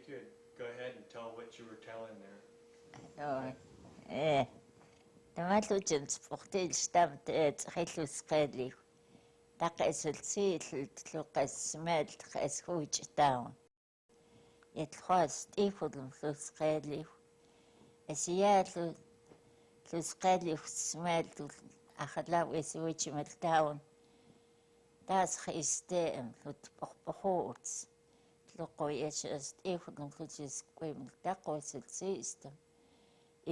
could go ahead and tell what you were telling there. Тамалуужин спортил штамт хайлуусqaali тақасэлсиил тлуқассмаал тақасхууч таун ятлхаас тифулм лусqaali асиаалу лусqaali уссмаал ахалаа висуучимал таун таас хистеем лутпорпохууц луқояшас тифулм лусискуимл тақосэлсиистам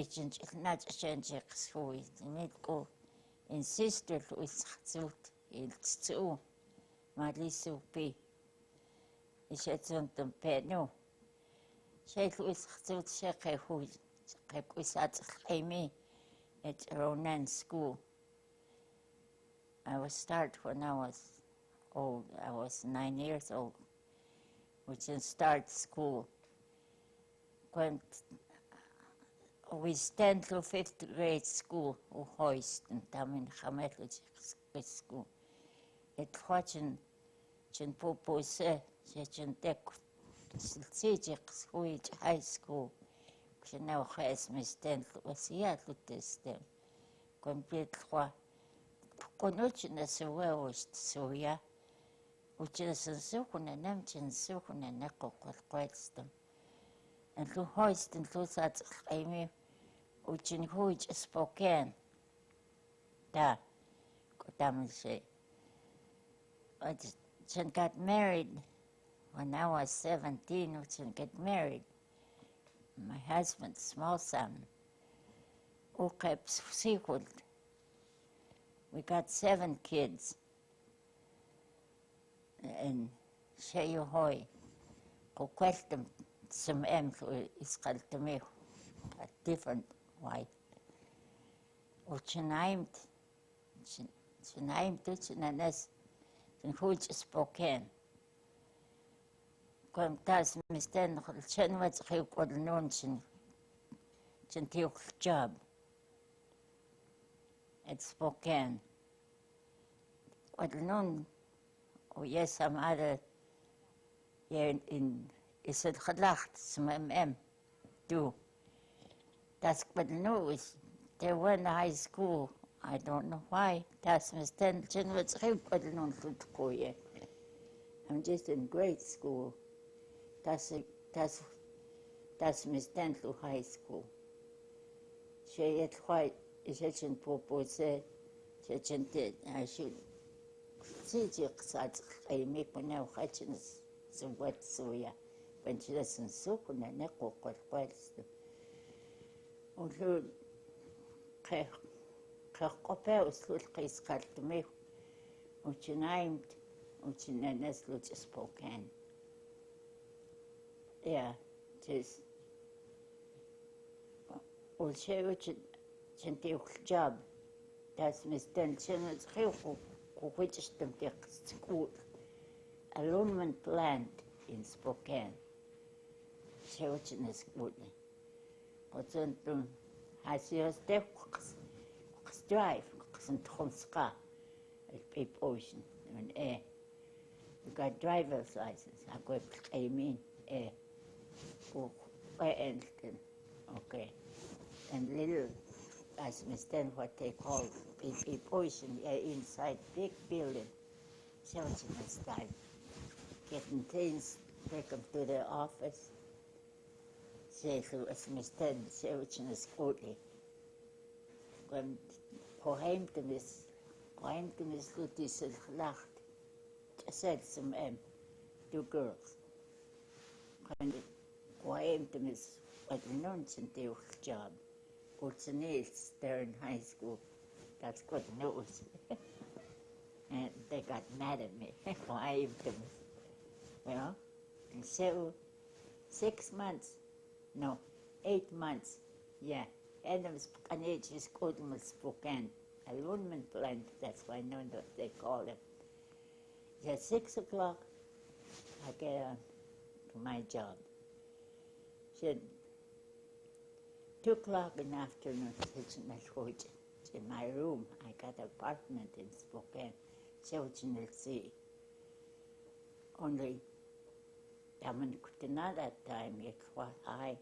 ичинчилнаачаанчиқсуи митку инсистул уисхцут илцу малисупи ишатсунтум пену шейлуисхцут шеқэхуи қэпуисаатсэлқэми at Ronan school. I was start when I was old. I was 9 years old, which is start school. When we stand to 5th grade school, hoist and tamin hametlich school. It watching chin popose, chin deck, silsijik sweet high school. Now has me stand was here to this them. Complete wa. Konuchina so well was so ya. Which is a sukuna namchin sukuna nako kwalstam. And to hoist and to that I mean. Which in which Spokane. Da, Kotamse. I just got married when I was 17. Which got married. My husband, Smallsalmon, who kept sequel. We got 7 kids. And Shayuhoi, who questioned some is called to me a different wife. Which named Chinanes in which Spokane. Kwam tas misten chen wat gekod non chen tiok job at Spokane. Wat non yes some other here in is het gelacht some do. Das but no is they went to high school. I don't know why. Das misten chen wat gekod non tut koye. I'm just in grade school. Das misten to high school. She had quite is in popose, she did. I should see such I make when now hatchins so wet soya when she doesn't soak on a neck or quite question. Although Kakopels look case cut to me, which named, which in a nest which Spokane. Yeah, just or she which job. That's Miss Denson. It's which is the school. Aluminum plant in Spokane. She which in the school. But then has your step drive and Tomska at Cape Ocean and air. You got driver's license. I got air. Okay. And little, as we stand what they call a portion inside big building. Shelton this time. Getting things, take them to the office. Say to as we stand, Shelton is courtly. When Hoheimtum is Lutis lacht. Just said some 2 girls. When Hoheimtum is what nonsense job. It's there in high school. That's good news. And they got mad at me. Hoheimtum. Well, and so 8 months. Yeah. And I was Spokane school in Spokane. Aluminum plant, that's why I know what they call it. At 6 o'clock, I get on to my job. She 2 o'clock in the afternoon, in my room. I got an apartment in Spokane, Sea. Only Taman Kutina that time, it was high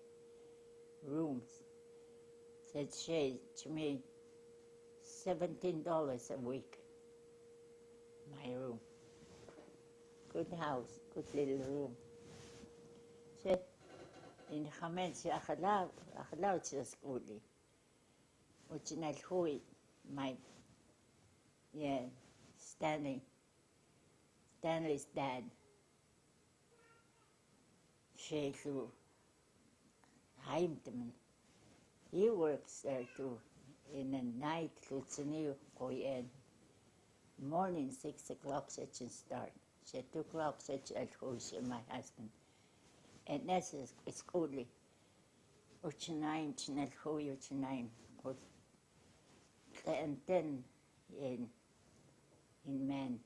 rooms. Said she to me, $17 a week, my room. Good house, good little room. Said, in Hamed, Akhlaw to schoolie. Which in Hui, my, Stanley's dad. She to Heimtman. He works there too. In the night, Lutzaniu, Koyen. Morning, 6 o'clock, such and start. She 2 o'clock, such at Hoshi, my husband. And that's it's goodly. Uchinaim, Chinel Hui, Uchinaim. And then in man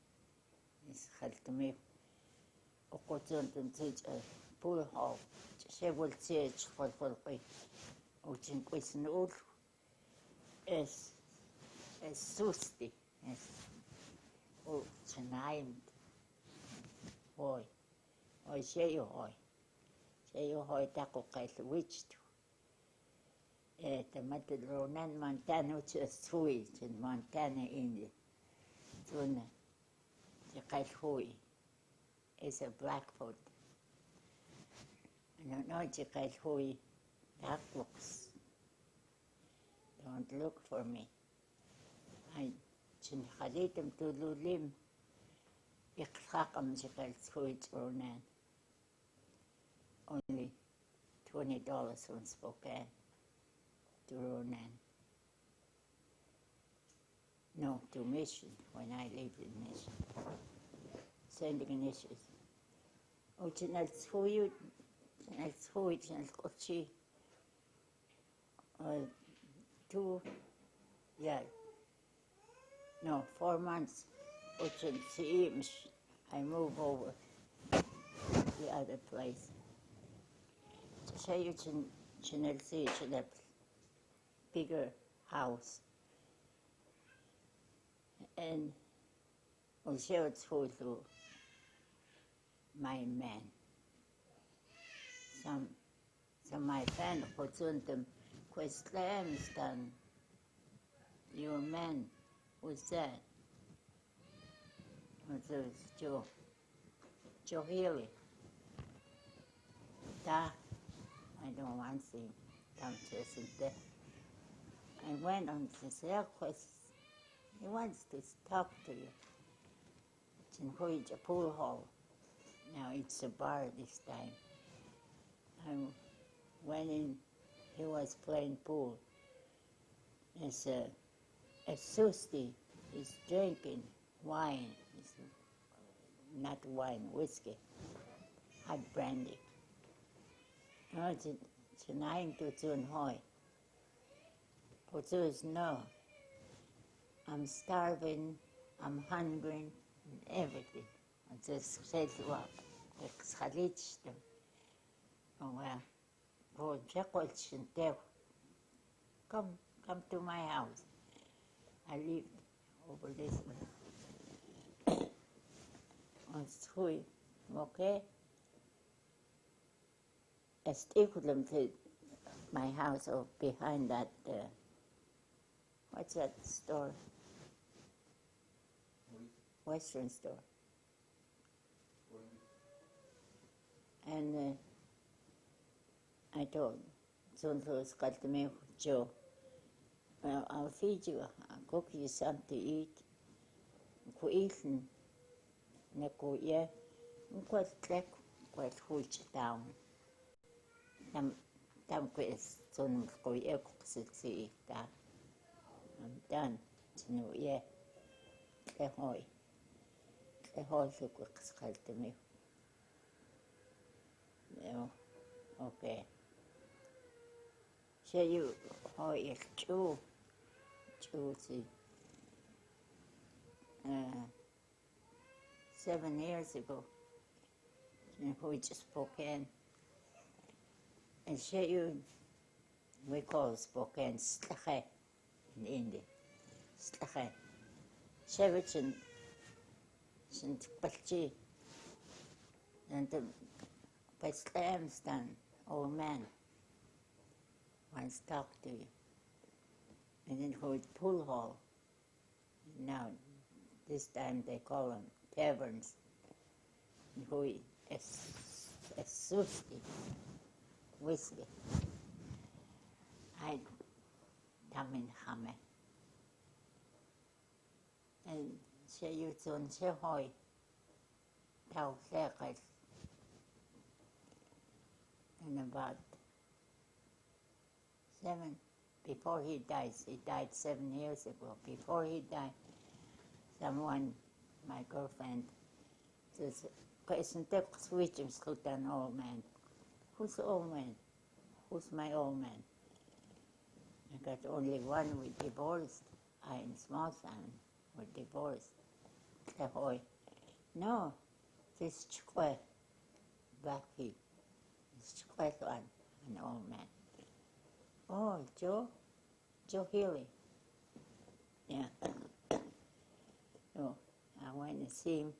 is Haltami. Okotun to pool hall. She will see it for me. Uchin Quisen Ul is Susti. Is Uchinaim. Hoy. Hoy, Shayo Hoy. Shayo Hoy, Taco Kite, witch. The Ronan, Montana, which is sweet in Montana, India. Tuna, the Kaithui is a Blackfoot. I don't know the Kaithui, that looks. Don't look for me. I Chinhalitum to Lulim, Ikhakam the Kaithui Ronan. Only $20 from Spokane. To Ronan. No, to Mission, when I lived in Mission. Sending issues. Oh, Chinal Shui, Chinal Kochi. 4 months. Uchin Siim, I move over the other place. Say you Chinal Si, Chinal bigger house. And we shared food to my man. Some my friend put on them questions done. Your man was that? Was Joe Healy. Da, I don't want to see him. Come to us in there. I went on to say, he wants to talk to you. It's in a pool hall. Now it's a bar this time. I went in, he was playing pool. It's a Susti is drinking wine. It's not wine, whiskey, hot brandy. No, it's a 9 to 2 Hoi. No, I'm starving, I'm hungry, and everything. I just said to up, oh well, go check what's in there. Come to my house. I live over this way. On Sui, okay? I stick with them to my house or behind that. What's that store? Western store. And I told Zonto's got to me, Joe, well, I'll feed you, I'll cook you something to eat. Ku eaten, Naku, yeah, quite crack, quite huge down. Tam quiz, Zon Koya cooks it, I'm done. No, yeah. The hoy so quick to me. No, okay. So you hoy is true, see. 7 years ago, in which Spokane. And you, we call Spokane Slache. In India. Slache. Shevichin Palchi. And But Stamston, old man, wants to talk to you. And then who is pool hall. Now, this time they call them taverns. And who is sushi, whiskey. I come in Hame. And she used on she hoy. Tell Sekes. And about 7, before he died 7 years ago. Before he died, someone, my girlfriend, says, isn't that switch to an old man? Who's the old man? Who's my old man? I got only one, we divorced. I and Smallsalmon were divorced. Ahoy. No, this Chukwe, back here. This Chukwe one, an old man. Oh, Joe Healy. Yeah. So I went to see him.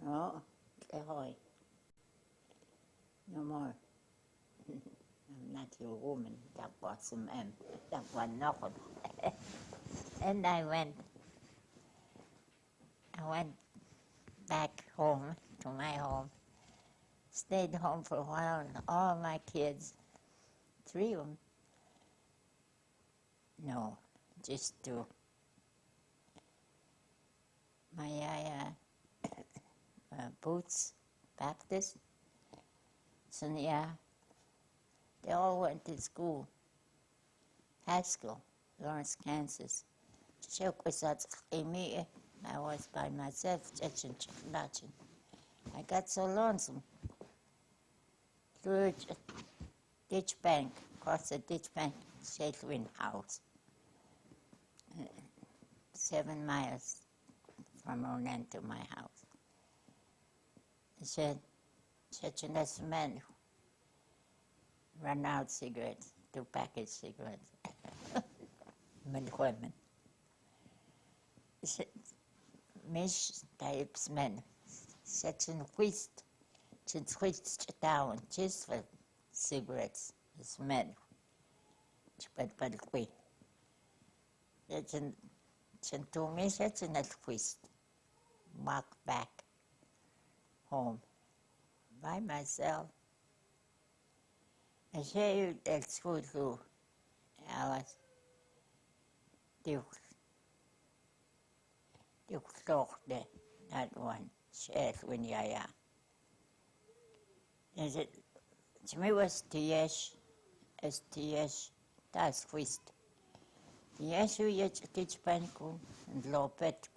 Oh, ahoy. No more. I'm not your woman. That was some that was nothing. And I went back home to my home. Stayed home for a while, and all my kids, 3 of them, no, just 2. My Boots Baptist, Sonia, they all went to school, high school, Lawrence, Kansas. I was by myself, I got so lonesome. Through a ditch bank, across the ditch bank, Shadwin house. 7 miles from Ronan to my house. He said, such a nice man run out cigarettes, 2 package cigarettes. Mit women. He said, Mish types men, such an whist. Switched down just for cigarettes, as men. But we. That's an to me, such a twist. Walk back home by myself. I shared at school too. I was Duke that one, shared when I Is it? To me was STS, das twist. TS u jetzt teach paniku and lopet.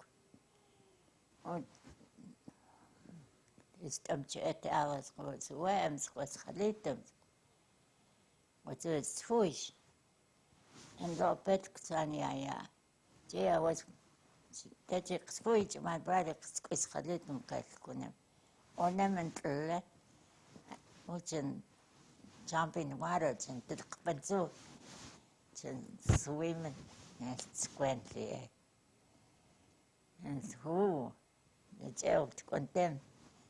Und ist am Chat hours was worms was khalitum. Was is fish. And lopet ksania. I was that's fish my brother was khalitum kaskunem. Ornamental which jump in the water and swimming and squinty. And who the jail to condemn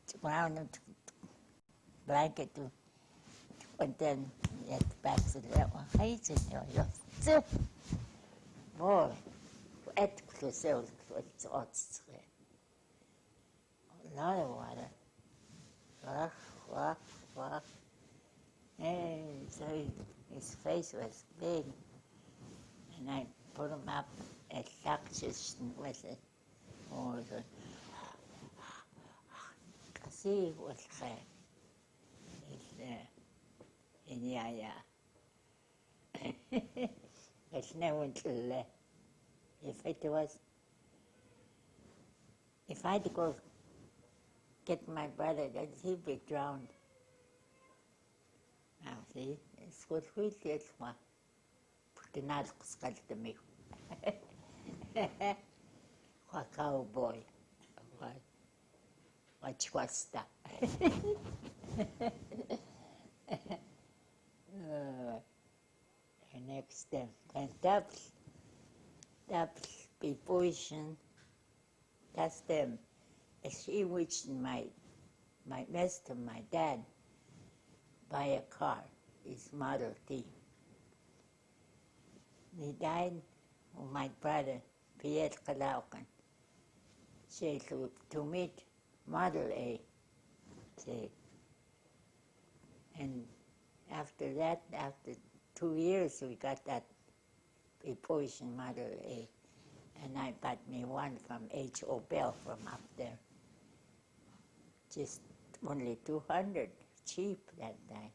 to ground and blanket to condemn at back to the one hates it. So, boy, at to sell it's odds. A lot of water. Walk. And so his face was big, and I put him up at suction with it. Or the see was in it's never till if I had to go get my brother, then he'd be drowned. Now, see, it's what we did. Put the knife to me. What cowboy. What chwasta. Next step. And that's preparation. That's them. She which my my dad, buy a car. It's Model T. He died with my brother, Pierre Kalaukan. Say to meet Model A. Say. And after that, after 2 years, we got that a Porsche Model A. And I bought me one from H.O. Bell from up there. Just only 200, cheap that time.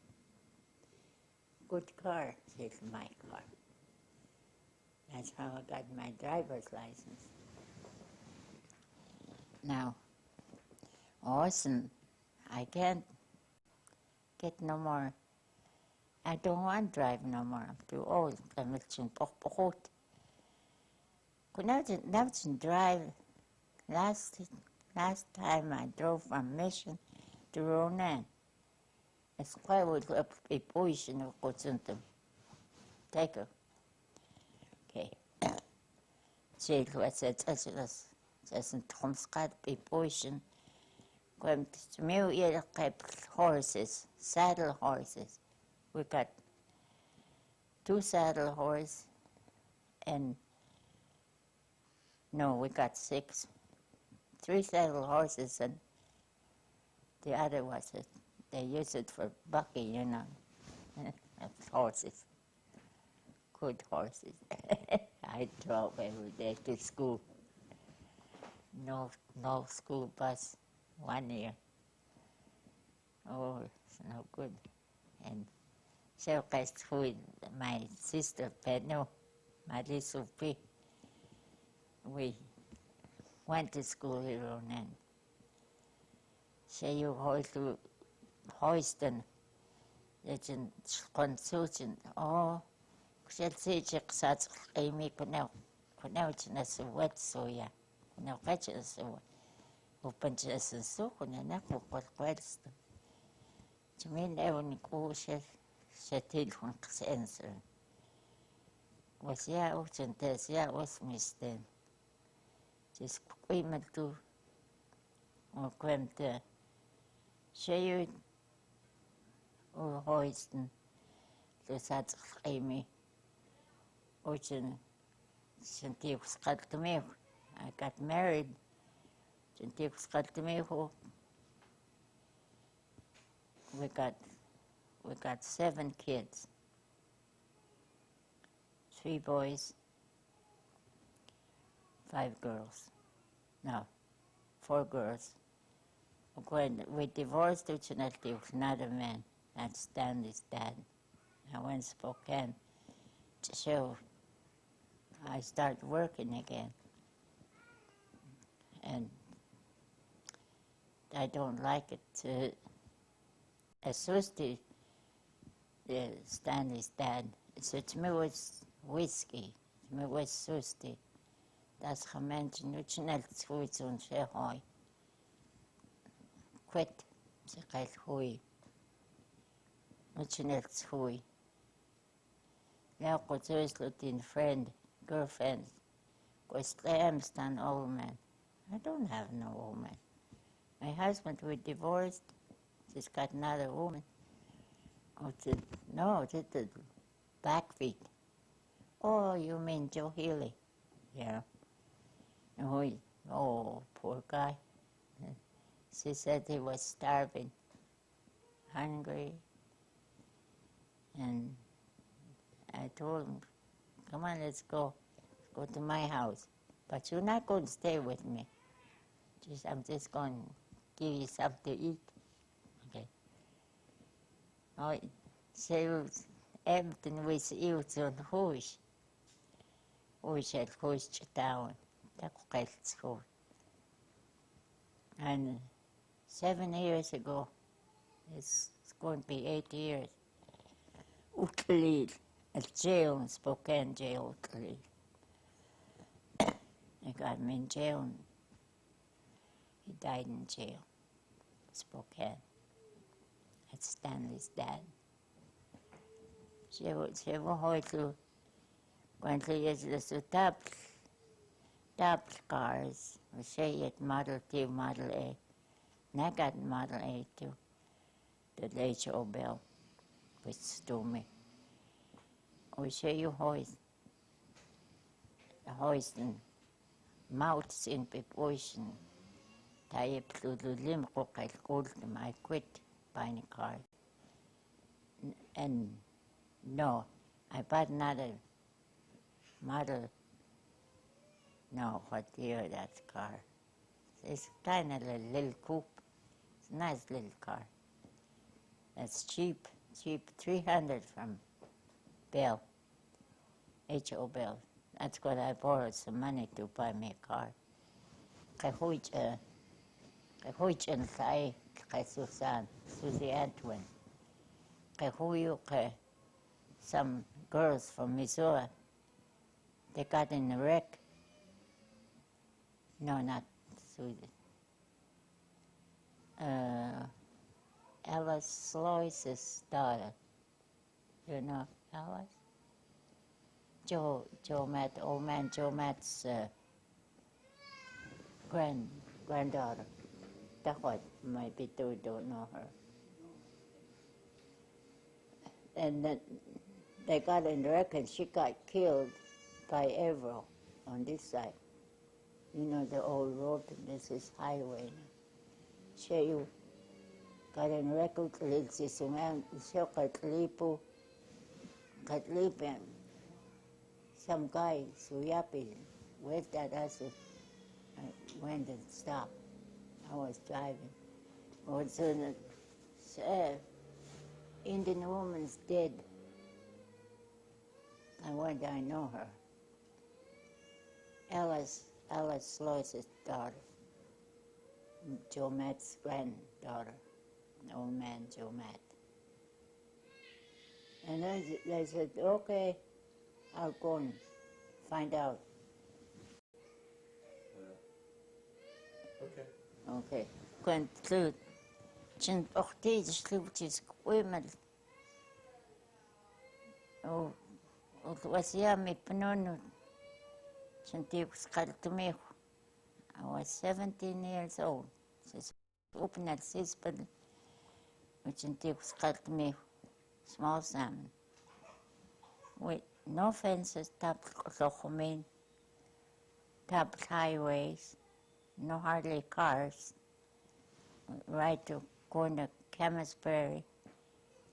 Good car, it's my car. That's how I got my driver's license. Now, Austin, I can't get no more. I don't want to drive no more. I'm too old. I'm pokpokot. Kung I drive, last time I drove from Mission to Ronan. It's quite a position of Kotsuntum. Take her. Okay. Say what's it as a Tomskat a position. Going to me, horses, saddle horses. We got 2 saddle horses and no, we got 6. 3 saddle horses and the other was it. They use it for bucky, you know. Horses. Good horses. I drove every day to school. No school bus 1 year. Oh, it's no good. And so with my sister Pedro, my little P. We went to school here and say you hold to Houston. It's in consultant. Oh, she'll say such a me now. Na sa wet soya. Kuna kacha sa open just so kuna na ko pwesto. Tumin ewan ko siya til kung answer. Was ya ochentes ya was misten. Just quick to or kwemte. Siya or hoisten. To sat Amy. Ochen. I got married. We got 7 kids. 3 boys, 5 girls. No, 4 girls. When we divorced, with another man. That's Stanley's dad. I went to Spokane to show. I started working again. And I don't like it to associate Stanley's dad. So to me was whiskey. To me was susti. Das gemeente nu snel goed zo'n hooi. Quit. Ze gaat hooi. Nu snel hooi. Now go to his Latin friend. Girlfriend, because I'm an old man. I don't have no old man. My husband, we divorced. She's got another woman. Oh, no, it's the back feet. Oh, you mean Joe Healy? Yeah. Oh, poor guy. She said he was starving, hungry. And I told him, come on, let's go. Go to my house. But you're not going to stay with me. I'm just going to give you something to eat. Okay. Oh, so everything was eat on horse. Horse had horse town. That's school. And 7 years ago, it's going to be 8 years. Utlid. At jail, Spokane jail. They got him in jail. He died in jail, Spokane. That's Stanley's dad. She was going to use the top cars. We say it Model T, Model A. And I got Model A too. The H.O. Bell, which stole me. We show you hoisting mouths in proportion. I quit buying a car. And no, I bought another model. No, what year that car? It's kind of a little coupe. It's a nice little car. It's cheap, 300 from Bell, H.O. Bell. That's what I borrowed some money to buy me a car. And Susie Antwin. Some girls from Missouri, they got in a wreck. No, not Susie. Alice Lois's daughter. You know Alice? Joe Matt, old man Joe Matt's granddaughter. That's what maybe you don't know her. And then they got in the wreck and she got killed by Averill on this side. You know the old road, this is highway. She got in the wreck with some guy, Suyapi, with that I went and stopped. I was driving. All of a sudden, Indian woman's dead. I went, I know her. Alice Lois's daughter. Joe Matt's granddaughter. Old man Joe Matt. And they said, okay, I'll go and find out. Okay. Went through. Chin ochti sluchis kwemel. Oh, was ya mi panono. Chin tius kaltumeho. I was 17 years old. Sis open at Sispan. Chin tius kaltumeho. Small salmon. With no fences, tapped highways, no hardly cars. Right to go to Camas Prairie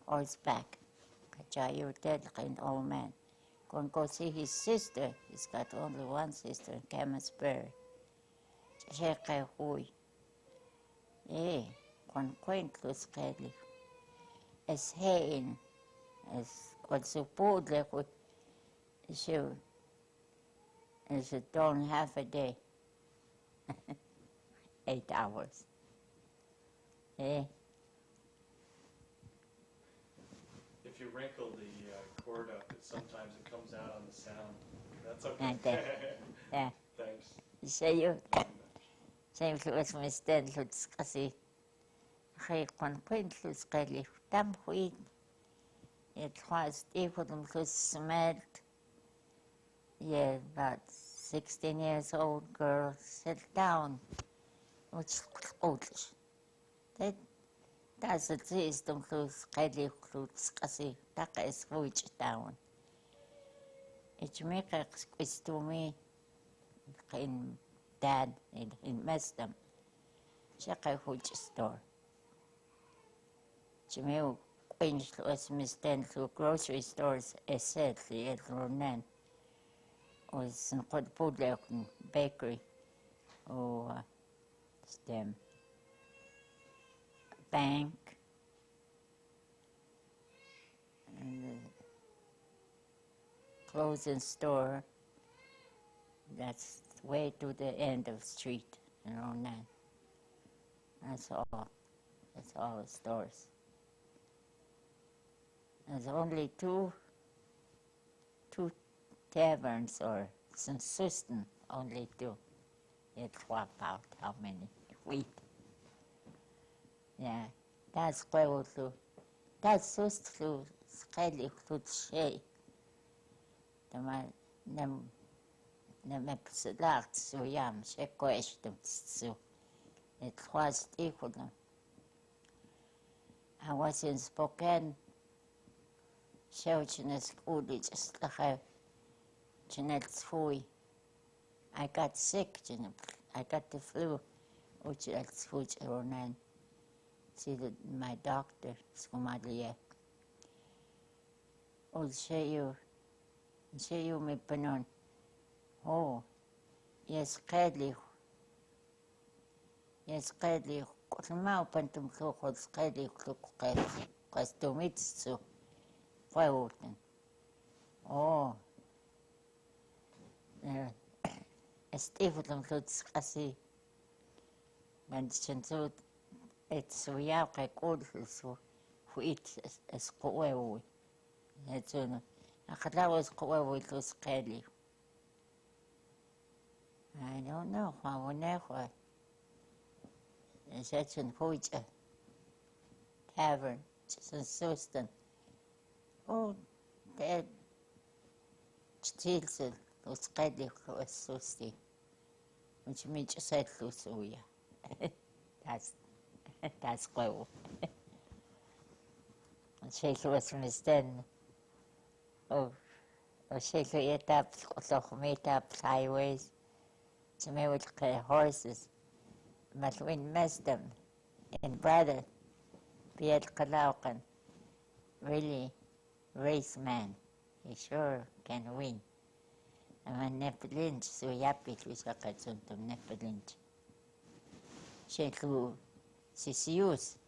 or his back. You're dead like an old man. Go see his sister. He's got only one sister in Camas Prairie. Checa hui. Con quaintless cadly. As hain, as what support like what she is it done half a day. 8 hours. If you wrinkle the cord up, sometimes it comes out on the sound. That's okay. Yeah. Thanks. Sa'yo, was may stenlutz kasi kay konquentlutz kay tamhuid. It was equal to smelled. Yeah, about 16 years old girl sat down. Which old. That's the system to skyly clothes kasi taka is which down. It make a squeeze to me in dad in Mesdom. Check a which store. Chimeo quench was misten to grocery stores essentially at Ronan. Was in Podpudlek bakery or stem. Bank and clothing store. That's way to the end of the street, you know, now. That's all. That's all the stores. There's only two taverns or some system, only two. It swap out how many wheat. Yeah, that's clever too. That's just to skyly to say. The map select so yam she question so It was equal. I was in Spokane, showing a school, just like I got sick, I got the flu, which is Ronan. See my doctor, Skumadliya. Oh, say you me panon. Oh, yes, Kadli. Yes, Kadli. Kulmao pantum klokos Kadli klokos. Kwastumitsu. Feuerten. Oh. Estifutam kluts kasi. Manchen so it's so ya kay so fuit es koewo. It's no. Akalawas koewo tos Kadli. I don't know. I will never. It's such an a tavern, just in Sustan. Oh, that steals it, those Kadli was Susti, which means you said Lusuya. That's cool. And she was mistaken. Oh, she could eat up, meet up highways. To me with horses, but we missed them. And brother, Piet Kalaukan, really race man. He sure can win. And when Nepalins, so happy to Sakatuntum Nepalins. She flew CCUs,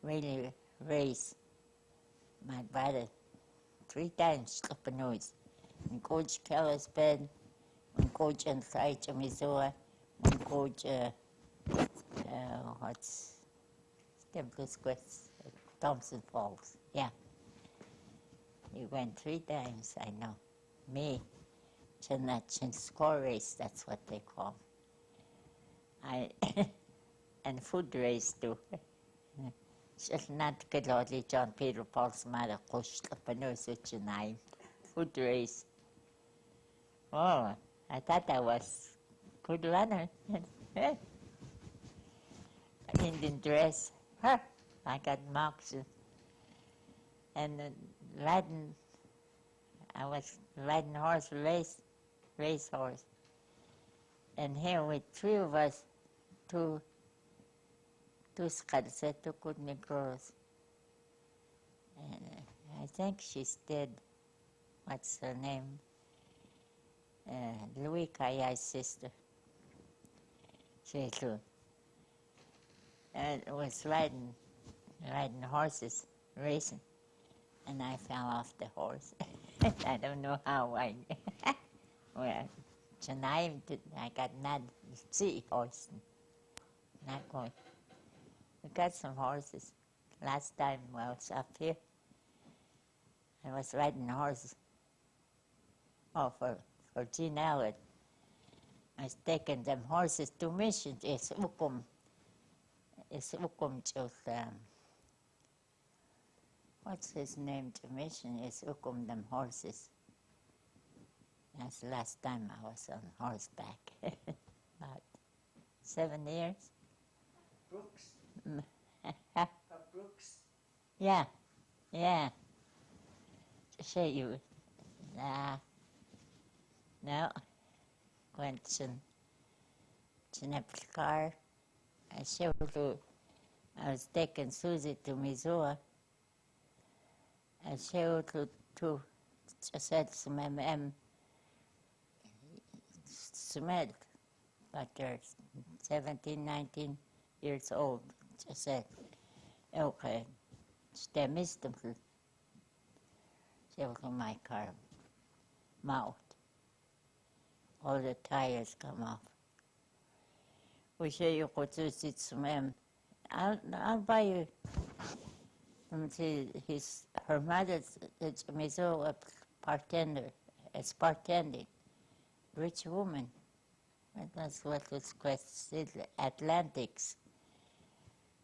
really race my brother 3 times up a nose. And Coach Keller's bed. When coach and Saich Missouri, when coach, what's Temple's Quest, Thompson Falls, yeah. He went 3 times, I know. Me, Chin score race, that's what they call. And food race too. Just not good only John Peter Paul's mother, Coach Lapano, such a name. Food race. Oh. I thought I was good runner. Indian dress. Huh. I got marks. And riding, I was riding horse, race horse. And here with 3 of us, two scuds, 2 good Negroes. And I think she's dead. What's her name? Louis Kaya's sister. She too. And was riding horses, racing, and I fell off the horse. I don't know how I. Well, tonight I got not see horse, not going. We got some horses. Last time I was up here, I was riding horses. Oh, for Gene Allen. I was taking them horses to missions. It's Ukum to, what's his name to mission? It's Ukum them horses. That's the last time I was on horseback. About 7 years. Brooks? Brooks? Yeah. To show you. No, went to car. I was taking Susie to Missouri. I showed to just said some Smith, but they're 17, 19 years old. Just said, okay, they missed them. She was in my car, mouth. All the tires come off. We say you could do some. I'll buy you. Her mother's a bartender. It's bartending. Rich woman. And that's what was called Atlantic's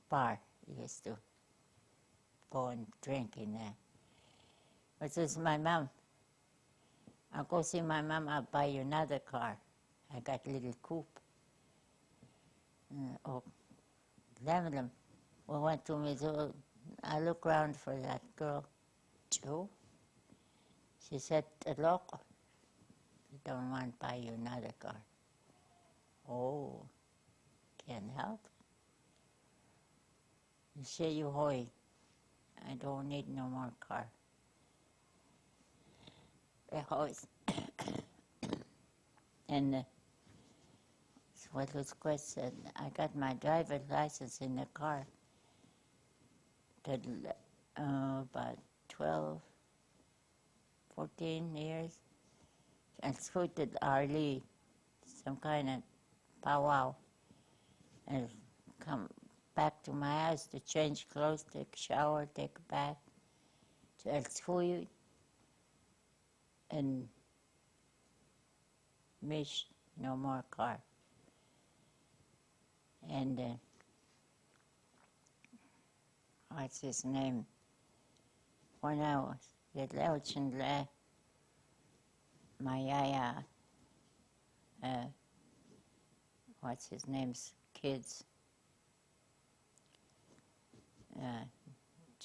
bar. Used to go and drink in there. This is my mom. I'll go see my mom, I'll buy you another car. I got a little coupe. Oh, them. We went to Missouri. I look around for that girl, Joe. She said, look, I don't want to buy you another car. Oh, can't help. You say you hoy. I don't need no more car. Because and what was question? I got my driver's license in the car. About 12, 14 years. And scooted RV, some kind of powwow, and come back to my house to change clothes, take a shower, take a bath, to El School, and miss no more car. And what's his name? When I was at Leuchenle, my yaya, what's his name's kids,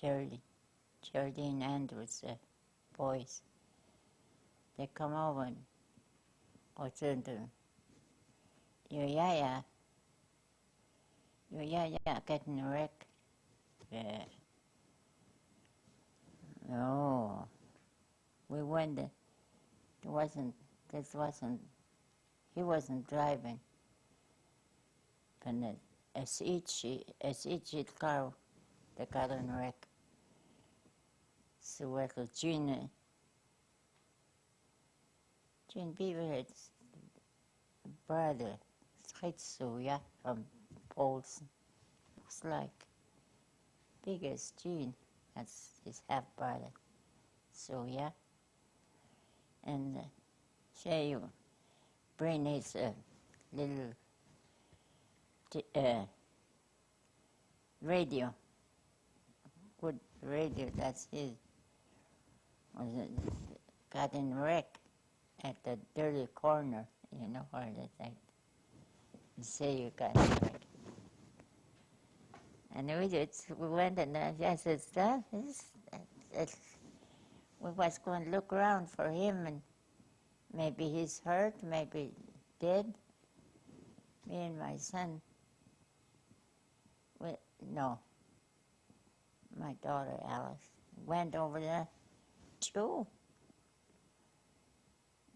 Geraldine Andrews, boys, they come over and what's into your yaya getting a wreck. Yeah. No, we went. He wasn't driving. But as each car, they got in a wreck. So what Gene Beaverhead's brother, Schitsuya from Poles, looks like big as Gene. That's his half brother. So yeah. And say you bring his little radio, good radio, that's his, got in wreck at the dirty corner, you know where they think. You say you got in wreck. And we went and I said, we was going to look around for him, and maybe he's hurt, maybe dead. Me and my son, my daughter Alice, went over there. Joe,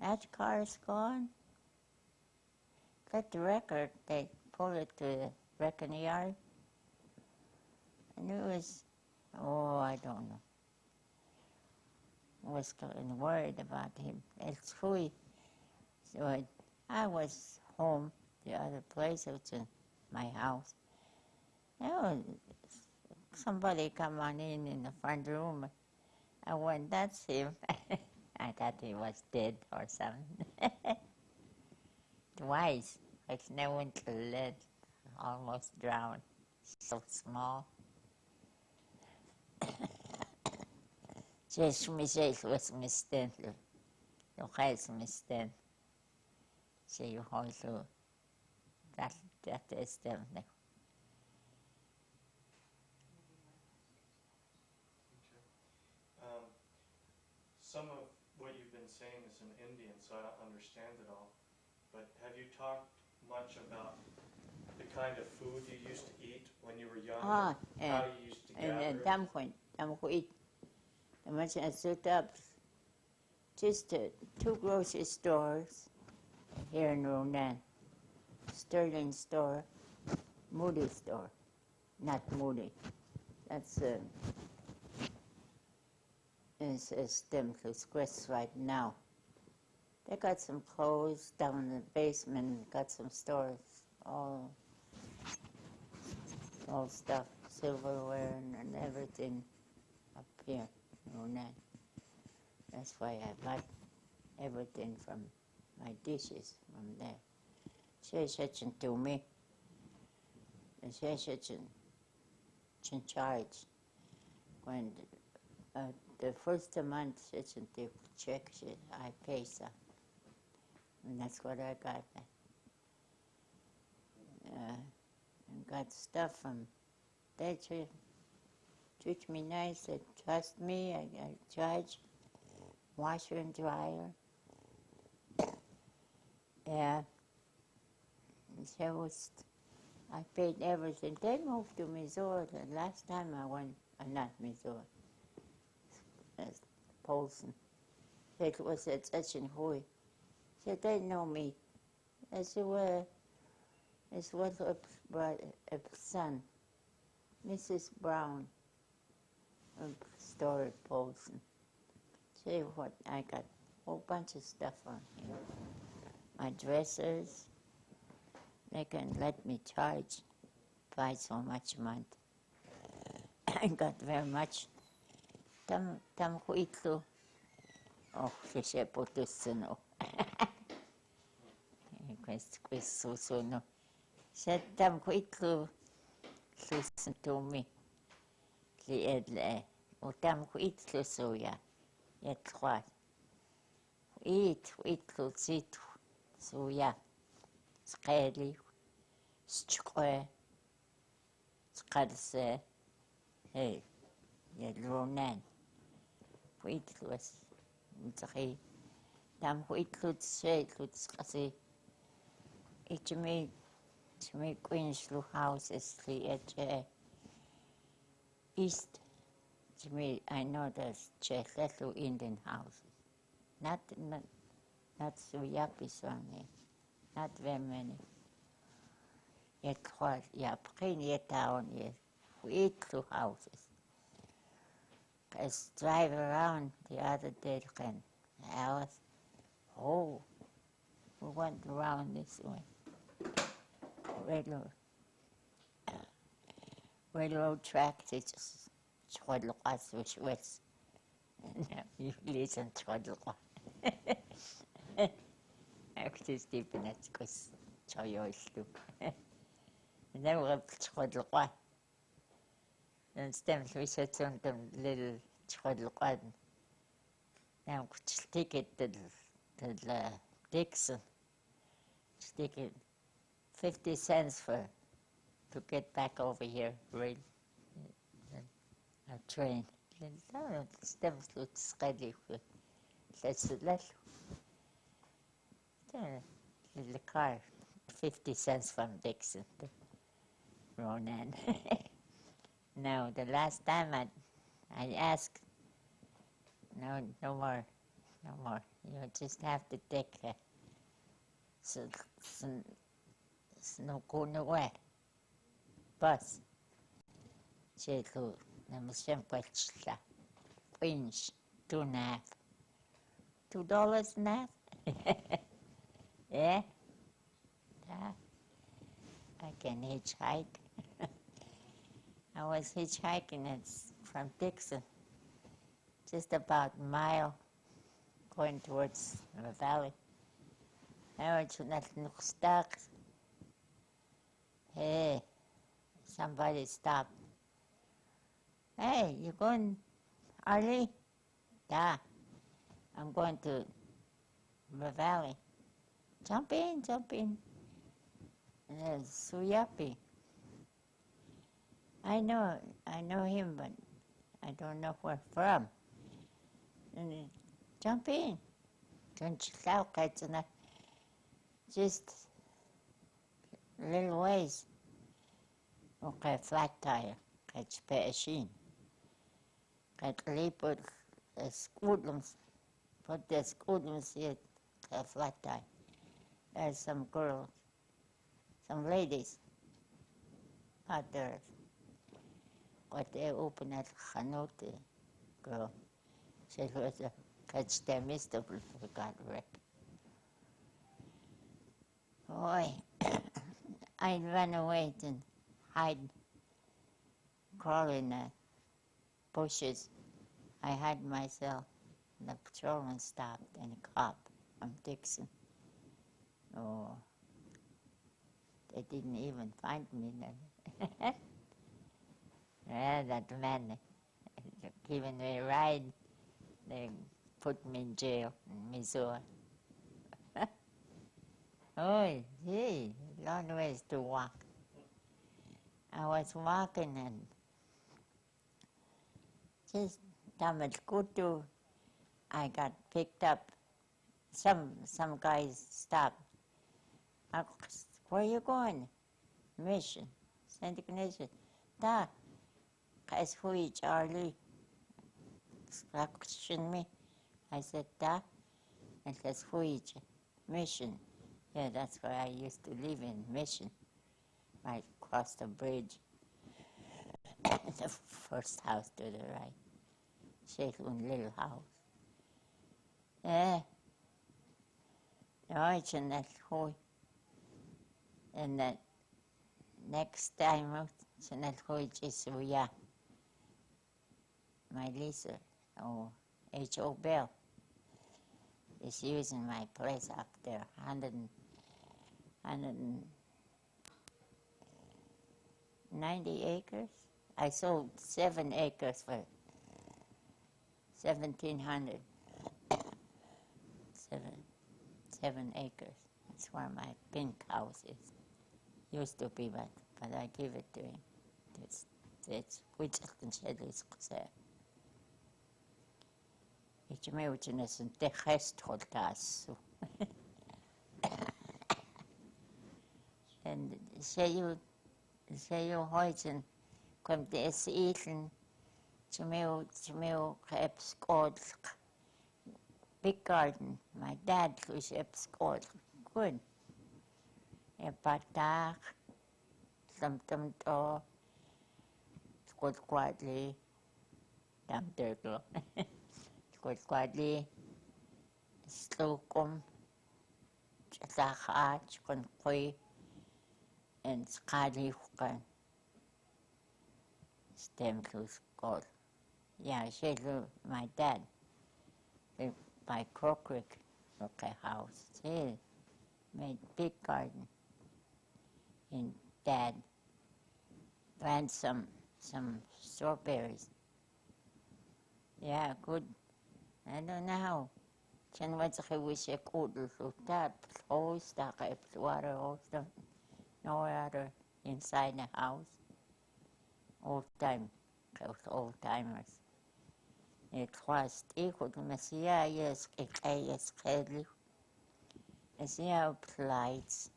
that car's gone. Got the record, they pulled it to the wrecking yard. And it was, I don't know. I was worried about him. It's free. So I was home, the other place, it was in my house. Somebody come on in the front room. I went, that's him. I thought he was dead or something. Twice. I never went to lead, almost drowned. So small. Just me say was mistake. You guys mistake. So you also that is them. Some of what you've been saying is in Indian, so I don't understand it all. But have you talked much about the kind of food you used to eat when you were young? How you used to gather? And dam ko eat. The much I set up just 2 grocery stores here in Ronan. Sterling store, Moody store, not Moody. That's is them to Squist right now. They got some clothes down in the basement, got some stores, all stuff, silverware and everything up here in Ronan. That's why I bought everything from my dishes from there. She said to me, she said in charge when the first month she said they check, I pay some. And that's what I got. I got stuff from they treat me nice, they trust me, I charge washer and dryer. Yeah. So I paid everything. They moved to Missouri. The last time I went, not Missouri, Polson. It was at Hui. So they know me. I said, well, it's what a son, Mrs. Brown, of Story Polson. See what I got? A whole bunch of stuff on here. My dressers. They can let me charge by so much a month. I got very much. Tam ko ito. Oh, siya po to suno. Questo suno. Sa tam ko ito, susun to me. Li edle. O tam ko ito soya. Yetwa. Ito zito. Soya. Skeli. Skwe. Skalse. Hey. Yedronan. Waitless. It's tam waitless shades kasi it's me Queens Lu houses the at east. To me, I know there's little Indian houses. Not so yappies only. Not very many. Yet what yet town yet waitless houses. I drive around the other day, we went around this way. Railroad track, it's just Chwadlukas, which was, you listen Chwadlukas. Actually, Stephen, that's because Choyo is too. And then we have Chwadlukas. And stems we said some little Chwadlukan. Now stick it to the Dixon. Stick it 50 cents to get back over here, rail. A train. Stems looks ready for the car. 50 cents from Dixon to Ronan. No, the last time I asked, no more. You just have to take Snokunawe bus. Cheku, namasyampachla, pinch, $2.50. $2.50? Yeah? I can hitchhike. I was hitchhiking from Dixon, just about a mile going towards the valley. I was stuck. Hey, somebody stopped. Hey, you going, Arlie? Yeah, I'm going to the valley. Jump in. And there's Suyapi. I know him, but I don't know where from. And jump in. Don't you out, just a little ways. Okay, flat tire. Catch machine. Catch put the scootums. Put the scootums here, a flat tire. There's some girls, some ladies out there. But they open at Hanote, girl. She was a catch their miserable for God wrecked. Boy, I ran away and hide, crawl in the bushes. I hid myself. The patrolman stopped and a cop from Dixon. Oh, they didn't even find me then. Yeah, that man giving me a ride, they put me in jail in Missouri. Oh, gee, long ways to walk. I was walking and just damn good to I got picked up. Some guys stopped. Where are you going? Mission. St. Ignatius. Da. Guys, who is Charlie? Questioned me. I said, da. And says, who is Mission? Yeah, that's where I used to live in, Mission. Right across the bridge. The first house to the right. Shakeland little house. Yeah. No, it's in that hole. And that next time, it's in that hole, it's yeah. My Lisa, H.O. Bell, is using my place up there, 190 acres. I sold 7 acres for 1,700. 7 acres. That's where my pink house is. Used to be, but I give it to him. It's which is there. It's me which is the rest of us. And say you heute kommt es eaten to me helps God big garden. My dad was helps God good. A patak, some to good quietly, damn turtle. Good quietly, slokum, chatach, con and skadi hukan. Stem to God. Yeah, she my dad. By Crow Creek, house. He made big garden. And Dad plant some strawberries. Yeah, good. I don't know how. Can what's a wish a good so that hose, stuck up water, hose, no water inside the house. Old time, those old timers. It was equal to Messiah, yes, Kelly. Messiah lights,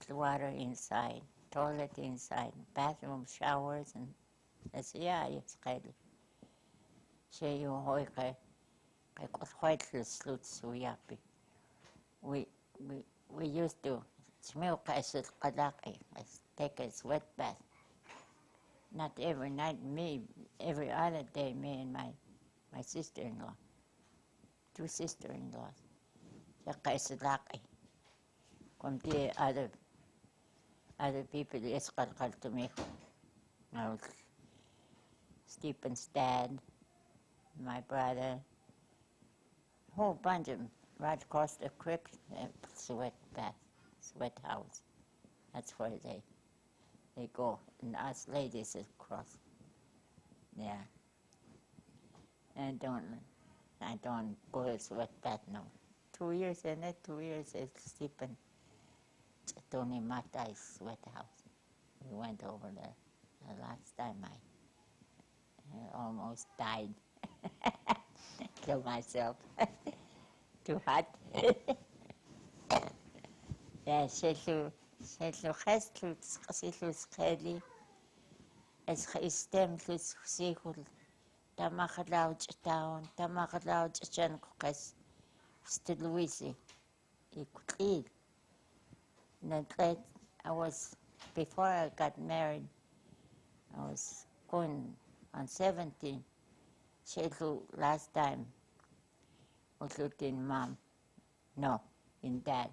water inside, toilet inside, bathroom, showers, and Messiah, yes, Kelly. Say you hoike, I got quite the slut so yappy. We used to smell cases, I take a sweat bath. Not every night, me, every other day, me and my sister-in-law, 2 sister-in-laws. Saka is lucky. Kung the other people escalate to me. I was Stephen's dad, my brother, whole bunch of them right across the creek, sweat bath, sweat house. That's where they go, and us ladies across. Yeah. I don't go to sweat bath now. 2 years in it, 2 years is Stephen Tony Matai's sweat house. We went over there. The last time I almost died. Killed myself. Too hot. Yeah, Selu Hestlutz, Silus Kelly, as Hestemlus Sihul, Tamakalauch town, Tamakalauch Chankokas, Stiluisi, he could eat. And then before I got married, I was going on 17. Selu last time was in mom. No, in dad.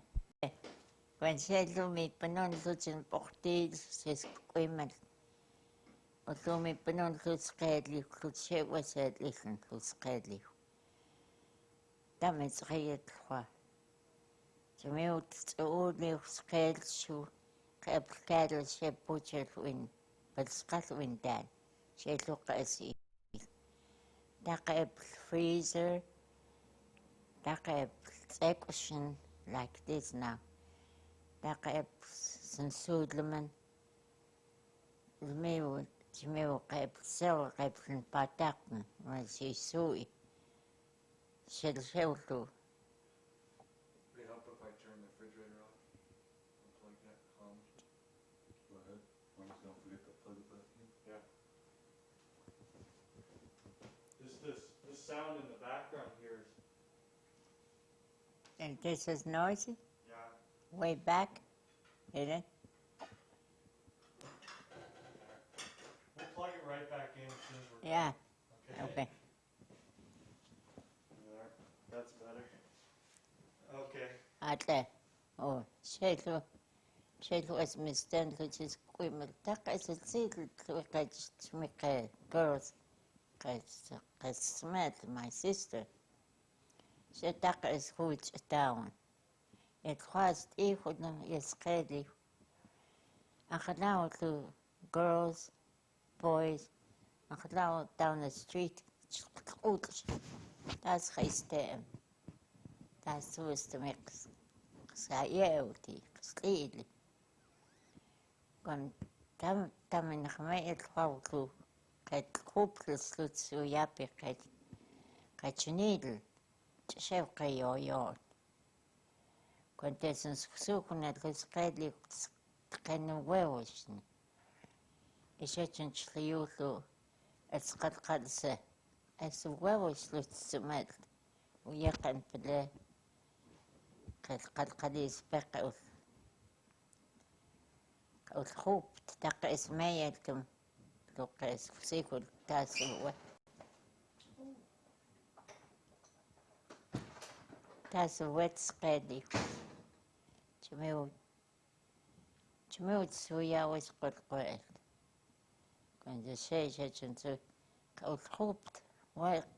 When Selu me panon lutin portil, says Quimel. Although me panon luskadli, Klutche was at Lichen Luskadli. Damn riet qua. So me old me scaled shoe, kept cattle, she butchered win, but scut win dad. She look as if. That freezer, that section like this now. That some Sudleman, Zmiu kaip sel kaip yn patakn, mae si sui. Sheltu. Would it help if I turn the refrigerator off? Unplug that comm? Go ahead. I'm just don't forget to plug it back in. Yeah. This sound in the background here is, And this is noisy? yeah. Way back? Is it? We'll plug it right back in as soon as we're Yeah. done. Okay. There. That's better. Okay. Ate. Oh, Sheltu is mistend which is quimel. Tak is a zitl to a girls. I smet my sister. She tak is huge down. It was even is ready. I now to girls, boys, I now down the street. That's his term. That's was the mix. Sayeuti, steedly. Kon tam in mij het geval toe. Kijk, hoepjes doet zo jappig, kijk je niet. Chef kan je. Kon het eens zoeken naar het schrijfelijk geen huevos. Is het een schlieuwel, het gaat ze. Als de huevos doet ze met. Hoe je kan pele. Gaat is bekken. Het hoopt dat is mij het hem. Dat is zeker dat ze. Dat is een wedstrijd. Je moet zo jou eens goed kwijt. Kan je zeggen dat je het hoopt.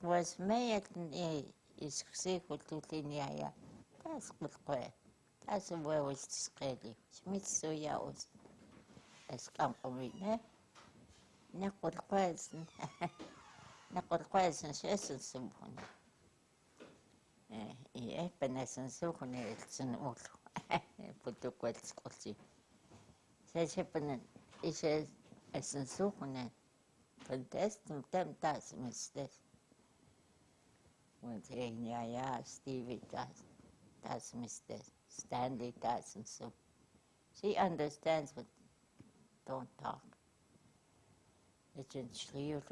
Was mij het is zeker tot in ja. Dat is goed kwijt. Dat is een wedstrijd. Je moet zo jou eens. Es kan komen, hè? Nakot kwijt, is zo van. Ik ben een zoeken, het is een auto. Voor de kwetskwestie. Zij hebben is een zoeken, van testen, dat is het. Want ja, Stevie, dat is het. Stanley, dat is zo. She understands what. Don't talk. Het is een schreeuw,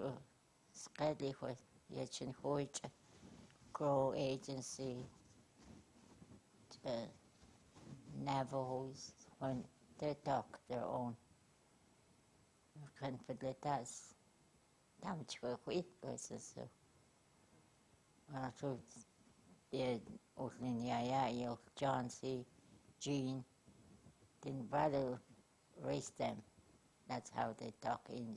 schrijf voor je een hoortje, Grow Agency, Navajos, when they talk their own. Je kan verletten, dan moet je goed zijn zo. Maar goed, je ook in je ook John C. Jean, then brother raised them. That's how they talk English.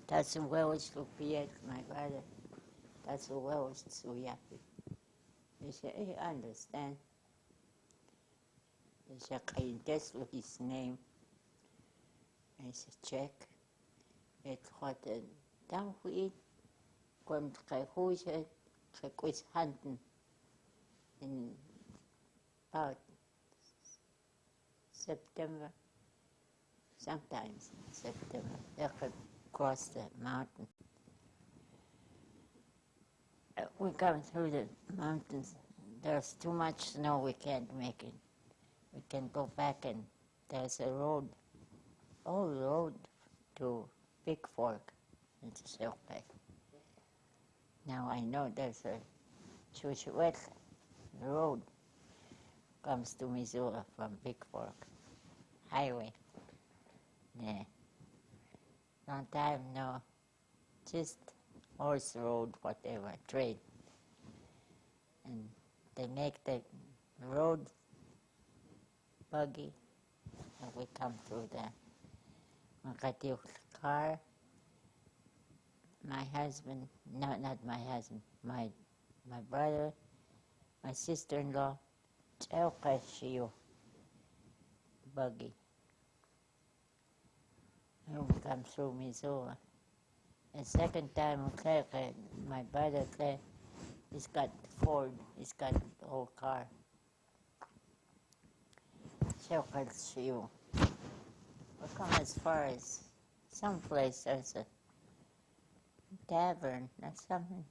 That's the Welsh to create my brother. That's the Welsh so happy. They say, hey, I understand. They say, can you guess what his name? I said, check. It got a down for it. Kwam kay hoesje, kay kwis hunten. In about September. Sometimes in September, they could cross the mountain. We come through the mountains. There's too much snow, we can't make it. We can go back and there's a road, old road to Big Fork. It's okay. Now I know there's a Chuchuet road comes to Missouri from Big Fork highway. Yeah. Long time, no. Just horse road, whatever, trade. And they make the road buggy, and we come through there. Makati car. My husband, no, not my husband, my brother, my sister-in-law, Elkashiyo buggy. And we come through Missouri. And second time, my brother, he's got Ford, he's got the whole car. Elkashiyo. come as far as someplace there's a tavern or something.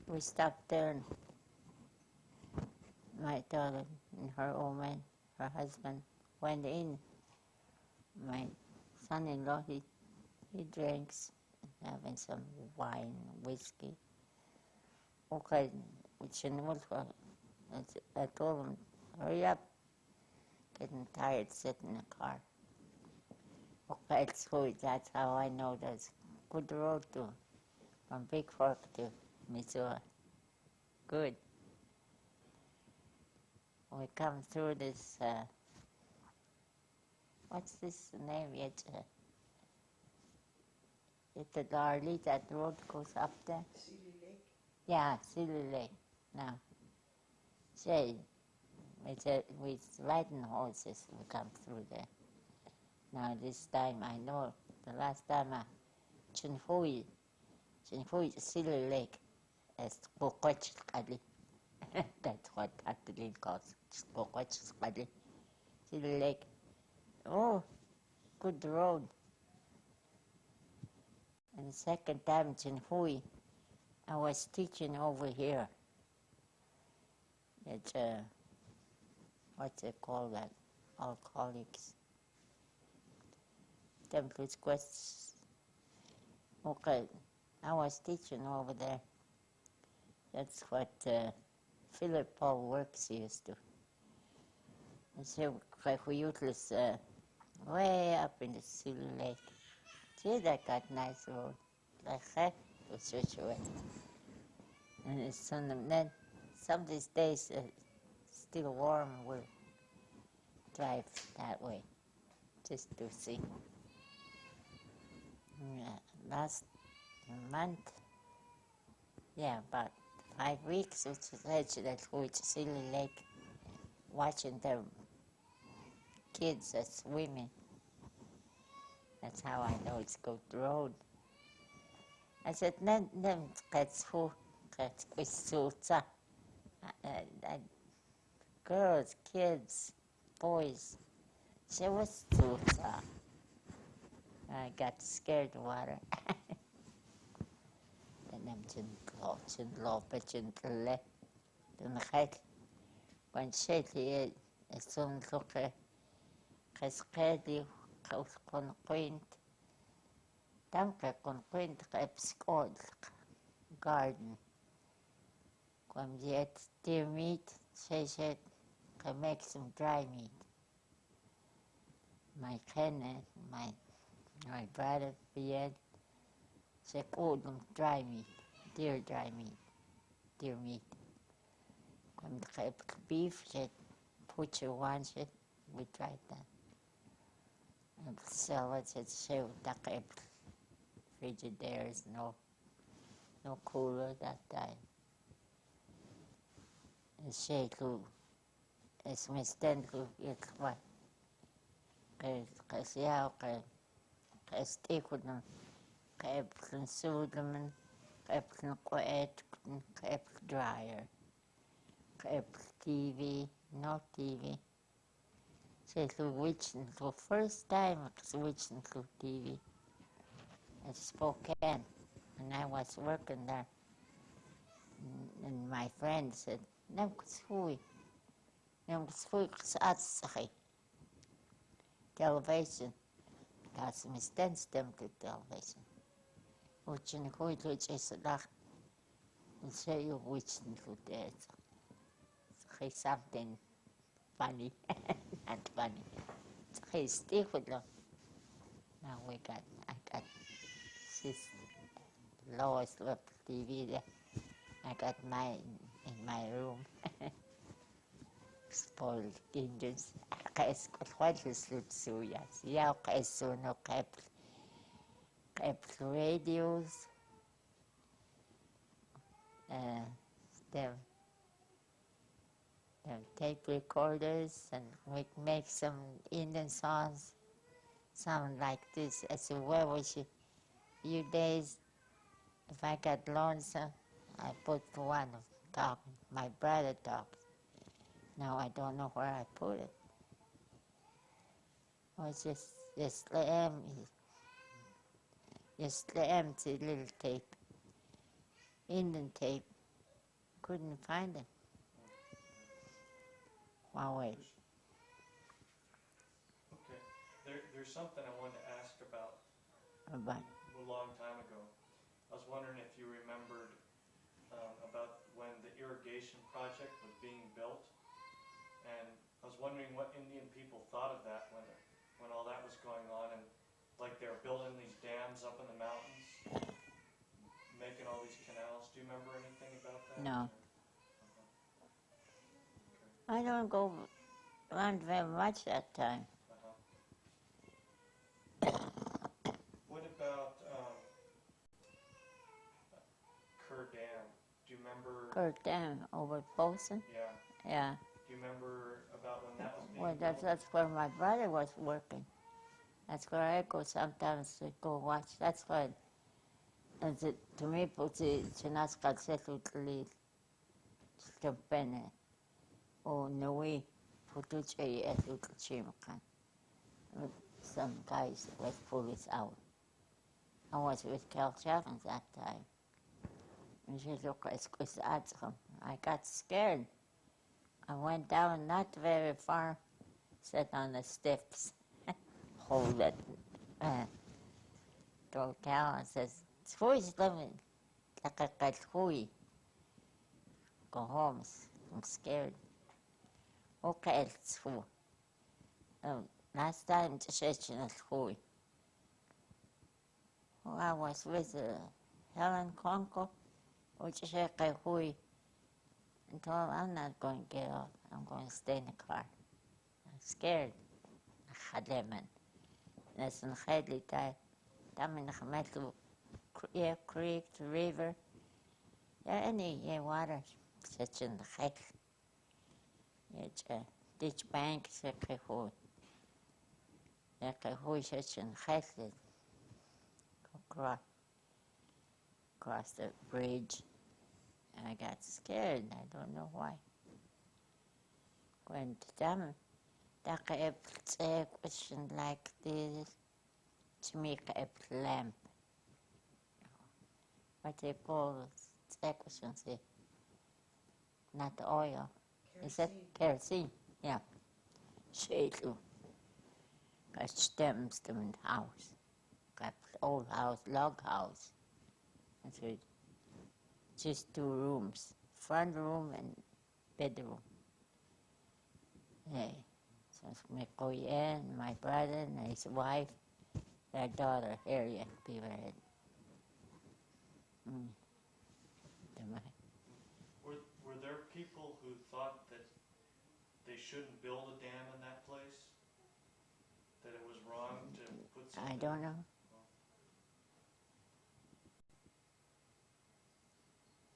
We stopped there and my daughter and her old man, her husband, went in. My son-in-law, he drinks, having some wine, whiskey. Okay, I told him, hurry up, getting tired sitting in the car. Okay, it's good. That's how I know there's good road from Big Fork to Missouri. Good. We come through this, what's this name? It's the Darley, that road goes up there. Silly Lake. Yeah, Silly Lake. Now, say, we riding horses, we come through there. Now this time I know, the last time Chinhui, Silly Lake, is Spokochkali. That's what Adeline calls Spokochkali. Silly Lake. Oh, good road. And the second time Chinhui, I was teaching over here. It's what's it called, that alcoholics. Temperance Quest. Okay, I was teaching over there. That's what Philip Paul Works used to. And so we useless way up in the Silly Lake. See, that got nice road. Like heck, to switch away. And it's then some of these days still warm, we'll drive that way just to see. Last month, about 5 weeks, which Silly Lake, watching the kids as swimming. That's how I know it's good road. I said, girls, kids, boys. She was Susa. I got scared of water. And I'm when she did, as soon as I conquint, Tamka conquint scored garden. When you eat deer meat, she said, I make some dry meat. My Kenneth, my brother, Pierre, said, dry meat, deer meat. When the beef, said, butcher wants it, we tried that. And sell it, said, so the Frigidaires, no cooler that time. And she too, as my stand to it, what? Kasi stick with them, kapten sudamen, kapten quiet, kapten dryer, kapten TV, no TV. So switching to first time switching to TV at Spokane, and I was working there. And my friend said, "Namkusui, kasatsahi." Television, that's my stand to television. Which in which is that, and say you which to that. Say something funny, not funny. Say stick with them. Now I got this lowest level TV there. I got mine in my room. Spoiled engines. What is Lutsuya? Yeah, so no kept radios. The tape recorders, and we make some Indian songs sound like this. I said, where was you? Few days, if I got lonesome, I put one of talking. My brother talks. Now I don't know where I put it. was just slam the little tape, Indian tape. Couldn't find it. Wow, wait. Okay. There's something I wanted to ask about But a long time ago. I was wondering if you remembered about when the irrigation project was being built, and I was wondering what Indian people thought of that when all that was going on, and like they were building these dams up in the mountains, making all these canals. Do you remember anything about that? No. Okay. I don't go around very much that time. What about Kerr Dam? Do you remember? Kurt Dam over Polson? Yeah. Yeah. Do you remember about when that was being Well, built? that's where my brother was working. That's where I go sometimes to go watch. That's why. To me, puti chinaskal setutli stempene o nui putuche etutli chimakan. Some guys was police out. I was with Cal Chapman that time. And she looked at him. I got scared. I went down not very far, sat on the steps, hold it. Told Cal and says, "Who's living? Hui. Go home. I'm scared." Okay, it's who. Last time, just hui. I was with Helen Conco, which is hui. And told her, "I'm not going to get off. I'm going to stay in the car. I'm scared." Khaleman. That's in Khadli Tai. Tamin Khmetu creek, the river. There any water such in the Khak. It's a ditch bank, hui. Hui such in Khak. Cross the bridge. I got scared. I don't know why. Went down. A question like this to make a lamp. What they call question, not oil. Kerosene. Is that kerosene? Yeah. Shadel. Got stems to the house. Got old house, log house. That's it. Just 2 rooms, front room and bedroom. Hey, so my brother and his wife, their daughter, Harriet Beaverhead. Were there people who thought that they shouldn't build a dam in that place? That it was wrong to put something? I don't know.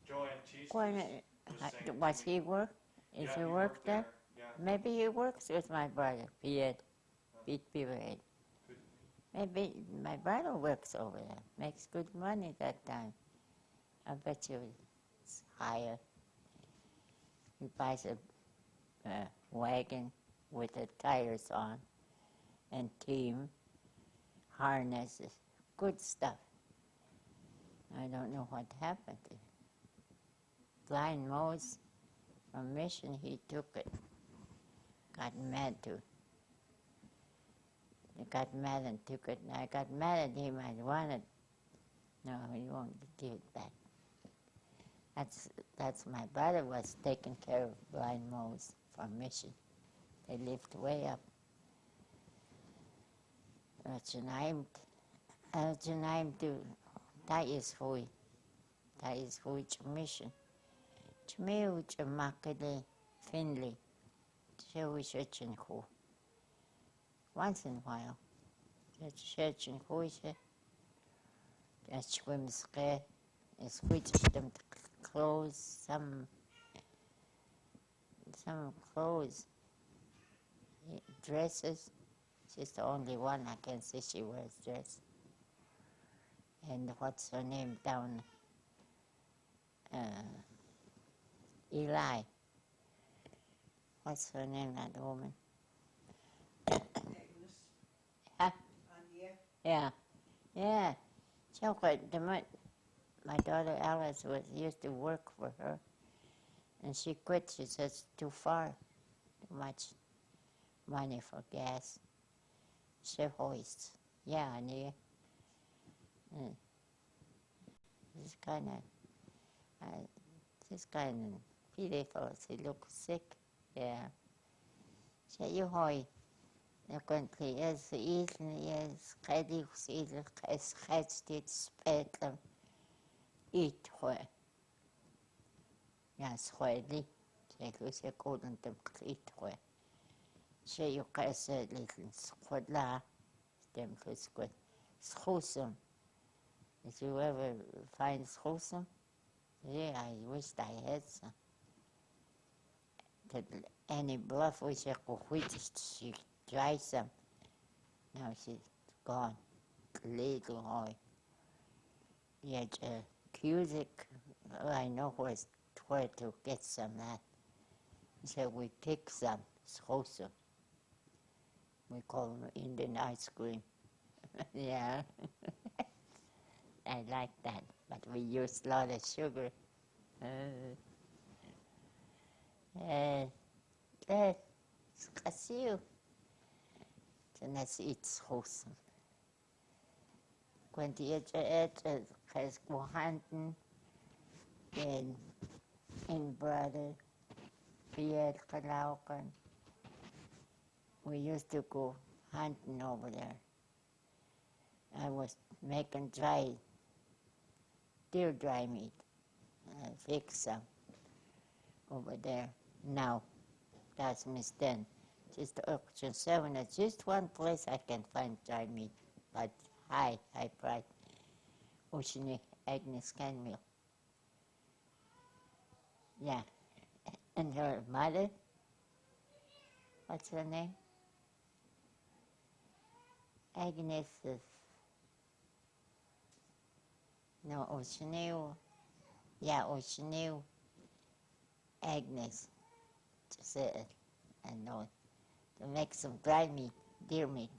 Joe Antiste was saying Was to me- he work? Is Yeah, he he work worked there? Yeah. Maybe he works with my brother, Pete Beaverhead. Could- Maybe my brother works over there. Makes good money that time. I bet you it's higher. He buys a wagon with the tires on and team, harnesses, good stuff. I don't know what happened to him. Blind Mose from Mission, he took it. Got mad too. He got mad and took it. And I got mad at him. I wanted. No, he won't give it back. That's my brother was taking care of Blind Mose from Mission. They lived way up. Junaim to that is Hui. That is Hui Mission. Chmeu Chamakade Finley. Chewy Shechin Hu. Once in a while. Shechin Hui. That swims there. Switch them clothes, some clothes, dresses. She's the only one I can see she wears dress. And what's her name down? Eli. What's her name, that woman? Agnes. Yeah, yeah. Chocolate, my daughter Alice used to work for her, and she quit. She says it's too far, too much money for gas. She hoists. Yeah, and this kind of, this kind of beautiful. She looks sick. Yeah. She you hoi. Dan kunt je eerst eten, eerst gedig eten, geschetst spelen, eet gewoon. Ja, schooli. Zeg, dus ik kon het eet gewoon. Ze je krijgt liggen, schola, stem dus goed. Schoesem. Did you ever find schoesem? Yeah, I wished I had some. That Annie Bluff was a goed, she tried some. Now she's gone. Little hoy. Yet Cusick, I know where to get some that. So we pick some schoesem. We call them Indian ice cream. Yeah. I like that, but we use a lot of sugar. Красиво. So let's eat schoesem. When you eat, has go hunting in brother, Pierre Kalaukan. We used to go hunting over there. I was making deer dry meat. I fix some over there. Now, that's Miss Den. Just Auction 7, it's just one place I can find dry meat, but high price. Oceanic Agnes Canmeal. Yeah. And her mother, what's her name? Agnes is, no, Oceanil. Yeah, Oceanil. Agnes. Just say it. I know it. To make some dry meat, deer meat.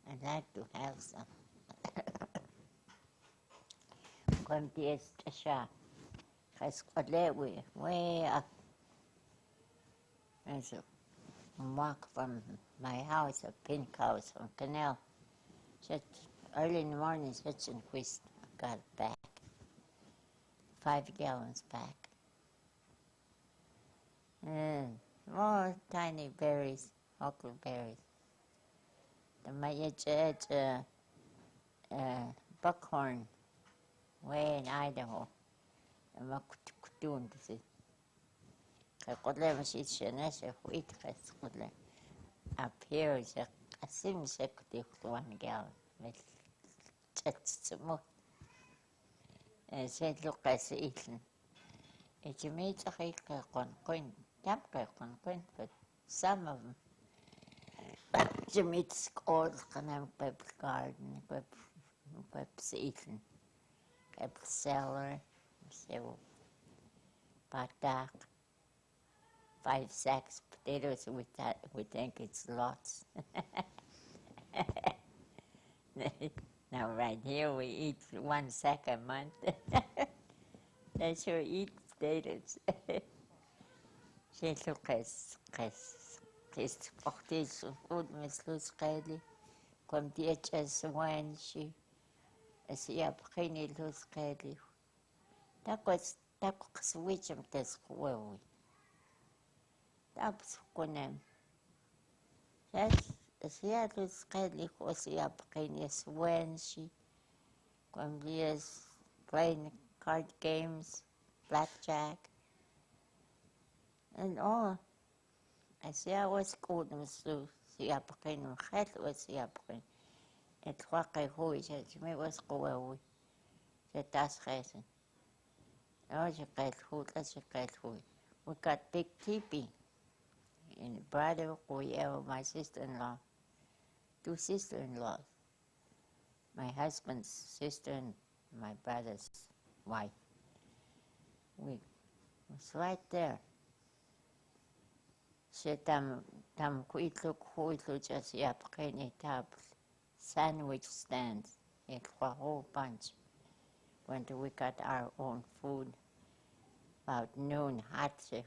I'd like to have some. Come to Estasha. Because way up. There's a walk from my house, a pink house on Canal. Just early in the morning, such and whist got it back. 5 gallons back. More tiny berries, huckleberries. The my buckhorn, way in Idaho. The makutun to see. Kakudle mashitshanese wheat kakudle. Up here is a sim second 1 gallon. With some and said, look, I see eating. It's a meat of a coin. But some of them, the meat's called pep garden, pep eaten, pep cellar, so patak, 5 sacks potatoes with that, we think it's lots. Now right here we eat 1 sack a month. They sure eat potatoes. J'ai le porté sur food, mais le scali, comme dit as wine, she, as he après le scali. Tak switch him to school. That's konem. Yes, as he had the scali, was he après wine, she, comme dit playing card games, blackjack. And all, I say I was good, so see up again, head was see up again. It's what I hold, me was go away. That's reason. Oh, you get food, that's you get food. We got big teepee. And brother, we have my sister-in-law, 2 sister-in-laws. My husband's sister and my brother's wife. We was right there. She tam kuitlu just yapkeni tab sandwich stands. It's a whole bunch. When we got our own food, about noon, hot shit.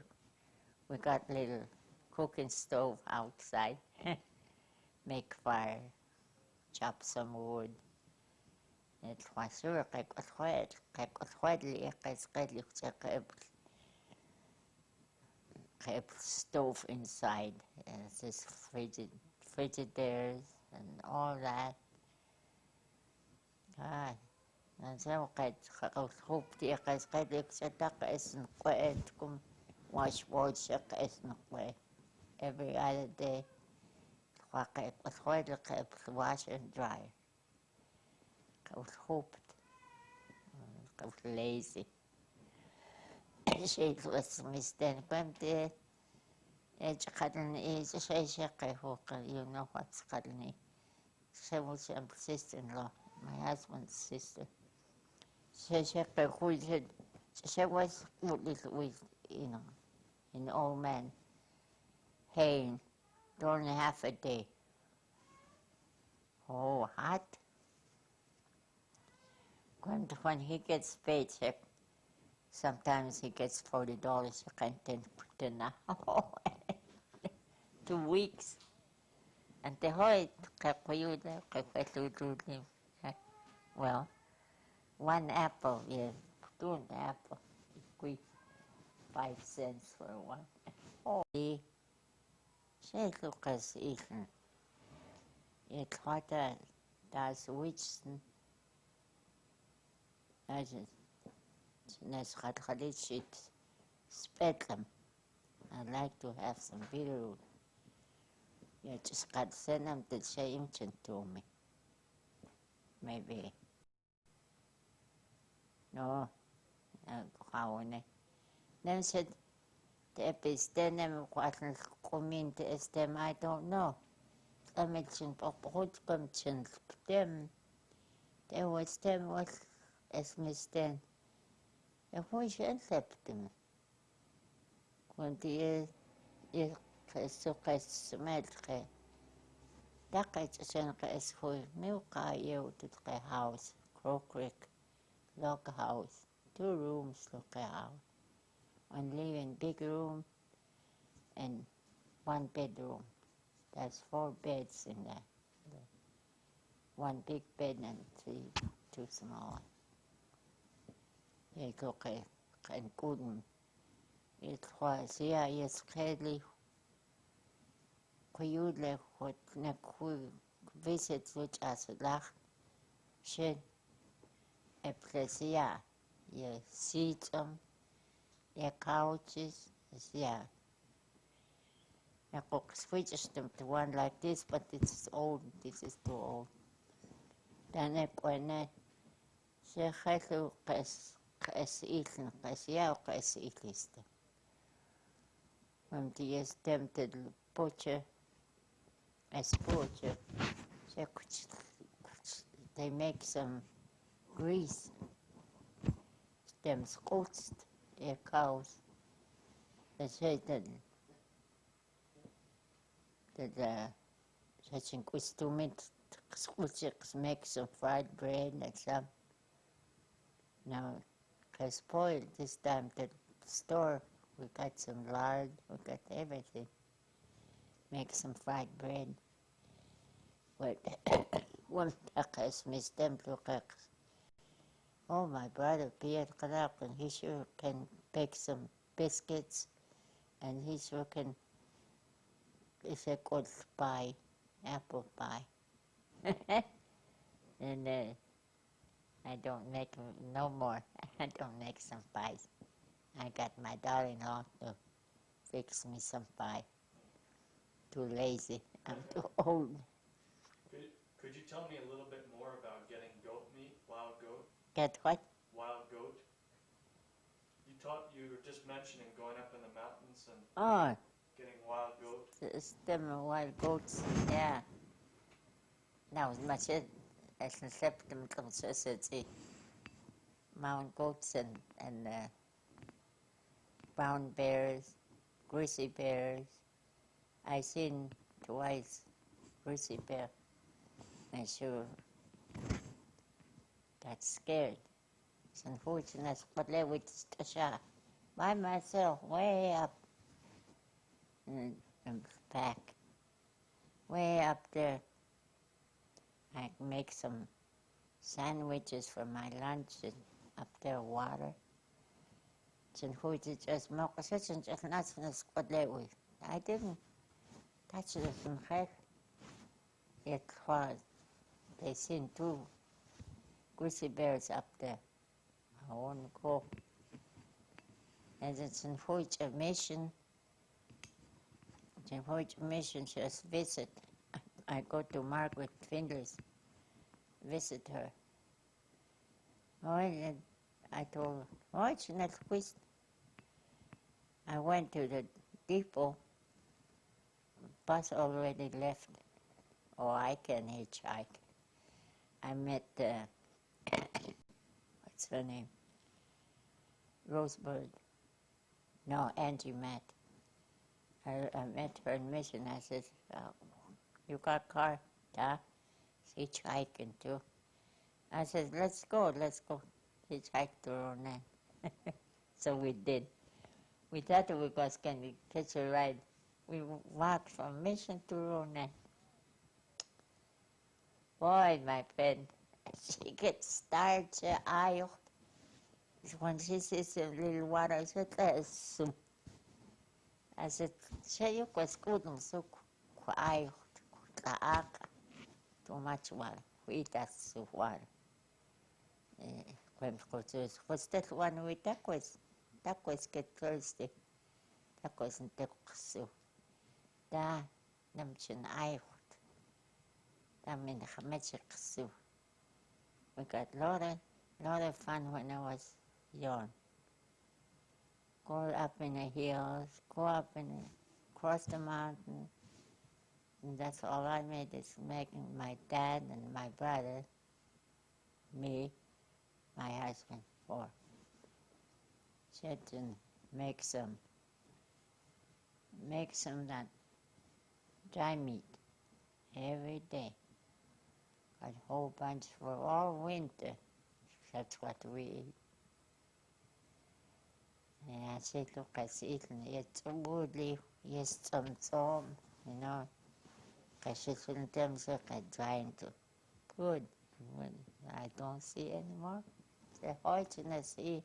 We got little cooking stove outside. Make fire, chop some wood. It was sure stove inside. And this frigidaires and all that. God. And so hope the wash boards every other day. Wash and dry. I was hoped. I was lazy. She was mistake. You know what's called. She was a sister-in-law, my husband's sister. She was with, you know, an old man. Hey, only half a day. Oh, hot. When he gets paycheck, sometimes he gets $40 a canteen. 2 weeks. And the whole well, 1 apple, yeah, 2 apple, 5 cents for one. Oh, she look as eaten. It's hotter, das Witchen. Speculum. I like to have some beetroot. You just got to send them to change to me. Maybe. No, how then said the epistenem wasn't coming to estem, I don't know. I mentioned what comes them. There was them was as misten. If we should accept them. When the so smelt. That is for milk. You to the house, Crow Creek, log house, 2 rooms, log house. One living big room and 1 bedroom. There's 4 beds in there. 1 big bed and 2 small. You go and couldn't. It was, yeah, it's clearly. Kuyudle what neku visit which as lach shed ecclesia, your seats your couches, yeah. I could switch them to one like this, but it's old, this is too old. Then I went, she had to eaten, when the attempted butcher, they make some grease, them scots, their cows. They say that such in Kustumit, make some fried bread and some. Now, I spoiled this time the store. We got some lard, we got everything. Make some fried bread. But one takas miss them to cooks. Oh, my brother Pierre Clark, and he sure can bake some biscuits, and he sure can. It's a good pie, apple pie. And I don't make no more. I don't make some pies. I got my daughter-in-law to fix me some pie. Too lazy. I'm too old. Could you tell me a little bit more about getting goat meat, wild goat? Get what? Wild goat. You were just mentioning going up in the mountains and getting wild goat. Them wild goats, yeah. Now, much as except them consistency. Mountain goats and brown bears, grizzly bears. I seen twice grizzly bear. I sure got scared. It's unfortunate, but I with Tasha by myself, way up in the back, way up there. I make some sandwiches for my lunch and up there water. It's unfortunate, just milk, just nuts and squadlet. I didn't touch it from her. It was, they seen two grizzly bears up there. I want to go. And it's unfortunate mission. It's unfortunate mission just visit. I go to Margaret Findler's, visit her. Oh, and I told her, oh, it's not quiz. I went to the depot. Bus already left. Oh, I can hitchhike. I met, what's her name? Rosebud. No, Angie Matt. I met her in Mission. I said, you got a car? Yeah. She's hitchhiking too. I said, let's go. Hitchhike to Ronan. So we did. We thought we was going to catch a ride. We walked from Mission to Ronan. Boy, my friend, she gets tired. When she sees a little water, I said, soup. I said, siya ko skudong suk kuayo kaaka. Too much water. We eat that soup water. What's that one with tacos? Tacos get thirsty. Tacos and tacos. Da, namchin ayot. Da min hamechik. We got a lot of fun when I was young. Go up in the hills, cross the mountain. And that's all I made is making my dad and my brother, me, my husband, for. Sit and make some that dry meat every day. Got a whole bunch for all winter. That's what we eat. And I said, look, I see it, and it's so goodly, yes, some, you know. I should them say, I'm trying to. Good. When I don't see anymore. The fortunate see,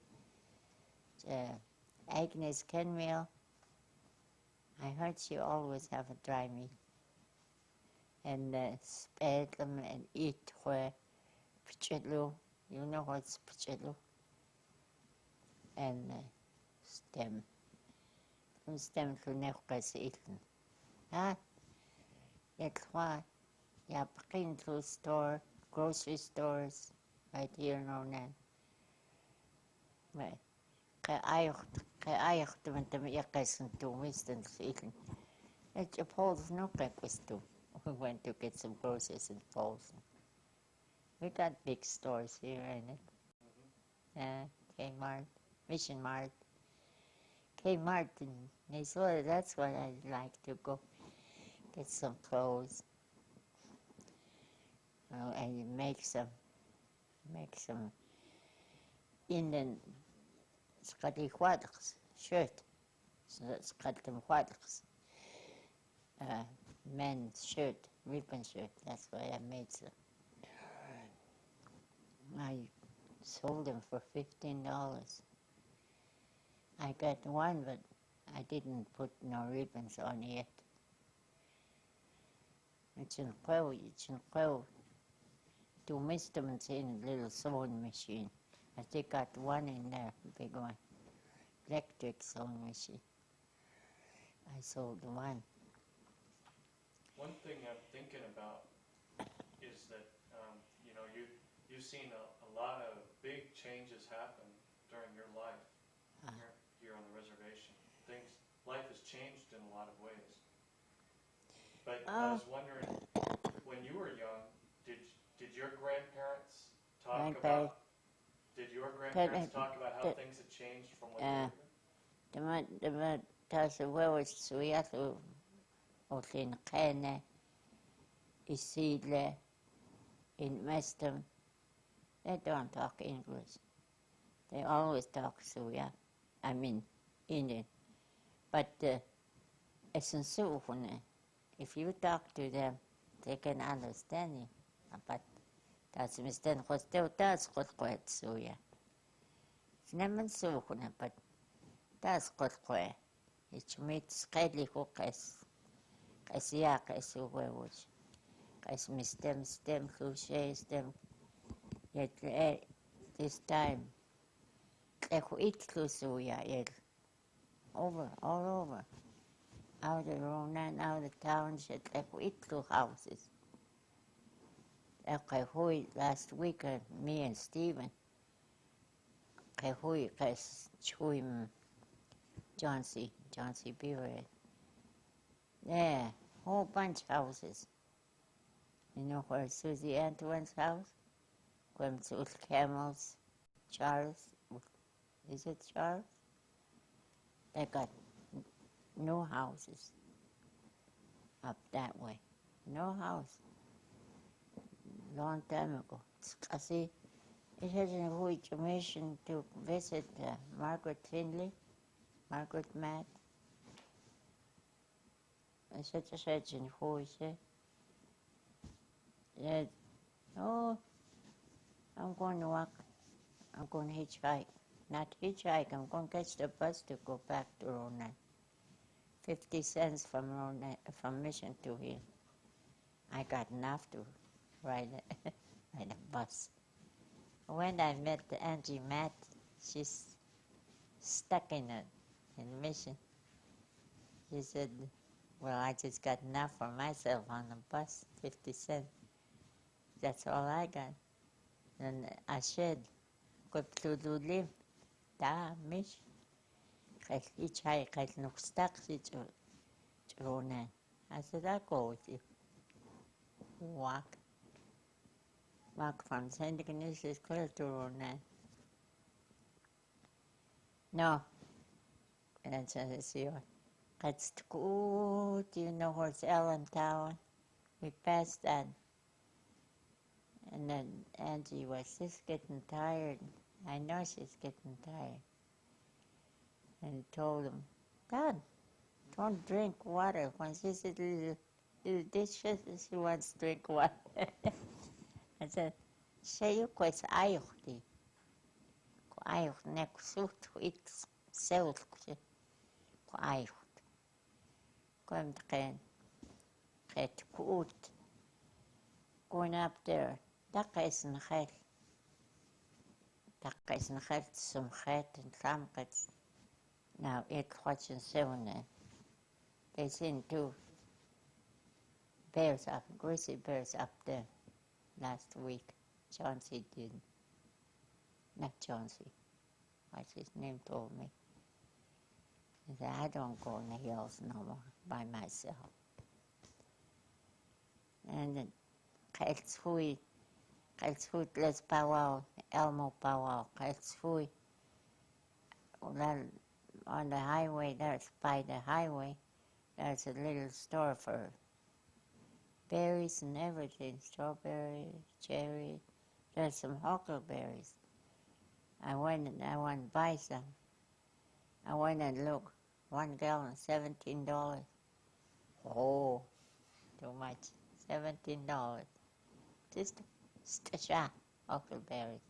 Agnes Kenmill, I heard she always have a dry meat. And spare them and eat where pichelu, you know what's pichelu? And stem. From stem to nefkas eaten. Huh? It's why you have been to store, grocery stores, right here in Ronan. But kaya when the yakas and two Winston's eaten. It's a Paul's no breakfast too. We went to get some groceries in Paul's. We got big stores here, ain't it? Kmart, Mission Mart. Kmart in Minnesota, that's where I like to go. Get some clothes. And make some Indian Scotty Huadks shirt. So that's cut them Huadks. Men's shirt, ribbon shirt. That's why I made some. I sold them for $15. I got one, but I didn't put no ribbons on yet. It's in Crow. Two instruments in a little sewing machine. I think got one in there, big one. Electric sewing machine. I sold one. One thing I'm thinking about is that, you've seen a lot of big changes happen during your life here on the reservation. Life has changed in a lot of ways. But I was wondering, when you were young, did your grandparents talk about how things had changed from when you were young? Where was Suyato, Otin Kene, Isidle, in Western, they don't talk English. They always talk Suya, I mean Indian. But it's in Suhune. If you talk to them, they can understand you. But that's Mr. Hostel, that's what quite Suya. It's never Suhune, but that's what quite. It's meets Kedli Hookas, Kasia, Kasuwewich, Kas Mistem, Stem, Cliche, Stem. Yet this time, Echo eat Suya, yet over, all over. Out of the Ronan, out of the towns, yet Echo eat houses. Echo last week, me and Stephen, Echo, Kas Chuim. John C. Beaverhead. Yeah, whole bunch of houses. You know where Susie Antoine's house? Comes with camels. Charles, is it Charles? They got no houses up that way. No house. Long time ago. See, it has a huge mission to visit Margaret Finley. Margaret Matt. I said to Sergeant Hoyce, said, oh, I'm going to walk. I'm going to hitchhike. Not hitchhike, I'm going to catch the bus to go back to Ronan. 50 cents from Ronan, from Mission to here. I got enough to ride a bus. When I met Angie Matt, she's stuck in Mission. She said, well, I just got enough for myself on the bus, 50 cents. That's all I got. And I said, go to do live. Da, Mish. I hitchhike, I no stuck to Ronan. I said, I'll go with you. Walk from St. Ignatius Square to Ronan. No. And I said, that's good. You know where's Allentown? We passed that. And then Angie was just getting tired. I know she's getting tired. And told him, God, don't drink water. When she said little dishes, she wants to drink water. I said, say you quite ayuchti. Ayuch nek sucht it self. Ayucht. Komt get goed. Going up there. Dakka is een geld. Dakka is een geld, some geld and some geld. Now, it was in 7. They seen 2 bears up, grizzly bears up there last week. Chauncey did. Not Chauncey. What's his name told me. He said, I don't go in the hills no more by myself. And then Kalsfui, Les Powwow, Elmo Powwow, Kalsfui. On the highway, there's by the highway, there's a little store for berries and everything, strawberries, cherries. There's some huckleberries. I went to buy some. I went and looked. 1 gallon, $17. Oh, too much. $17. Just a shot, huckleberries.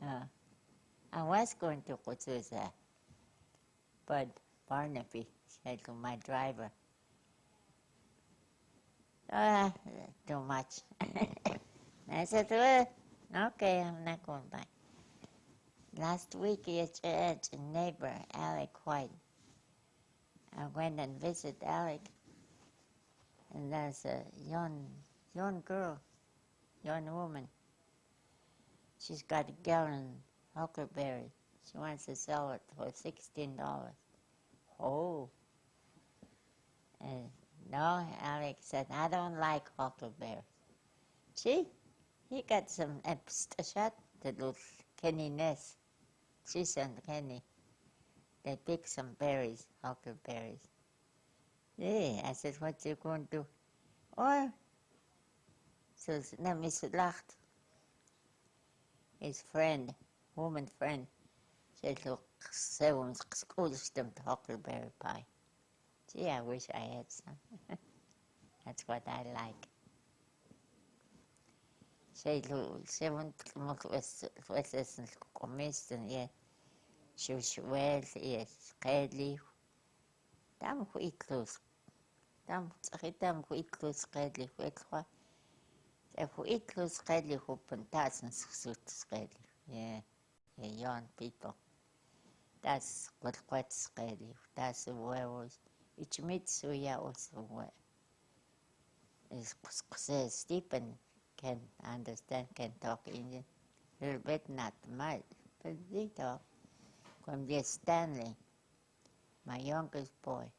I was going to Kutsuza, but Barnaby said to my driver, too much. I said, well, okay, I'm not going back. Last week, it's a neighbor, Alec White. I went and visited Alec, and there's a young girl, young woman. She's got a gallon huckleberry. She wants to sell it for $16. Oh. And no, Alec said, I don't like huckleberries. See, he got some shot, the little Kenny Ness. She's and Kenny. They picked some berries, huckleberries. Yeah, I said, what you going to do? Oh, So his name is Lacht. His friend, woman friend, said, look, seven schools them huckleberry pie. Gee, I wish I had some. That's what I like. Say, look, seven was commission, yeah. She was well, yes, schedelijk. Dan goed iklus. Dan goed iklus schedelijk, weet je wat? Goed iklus schedelijk op een tassensuit schedelijk. Yeah, yeah, young people. That's what schedelijk. That's the way was. Ich mit so ja also way. Is Stephen can understand, can talk Indian. A little bit, not much, but they talk. From there, Stanley, my youngest boy.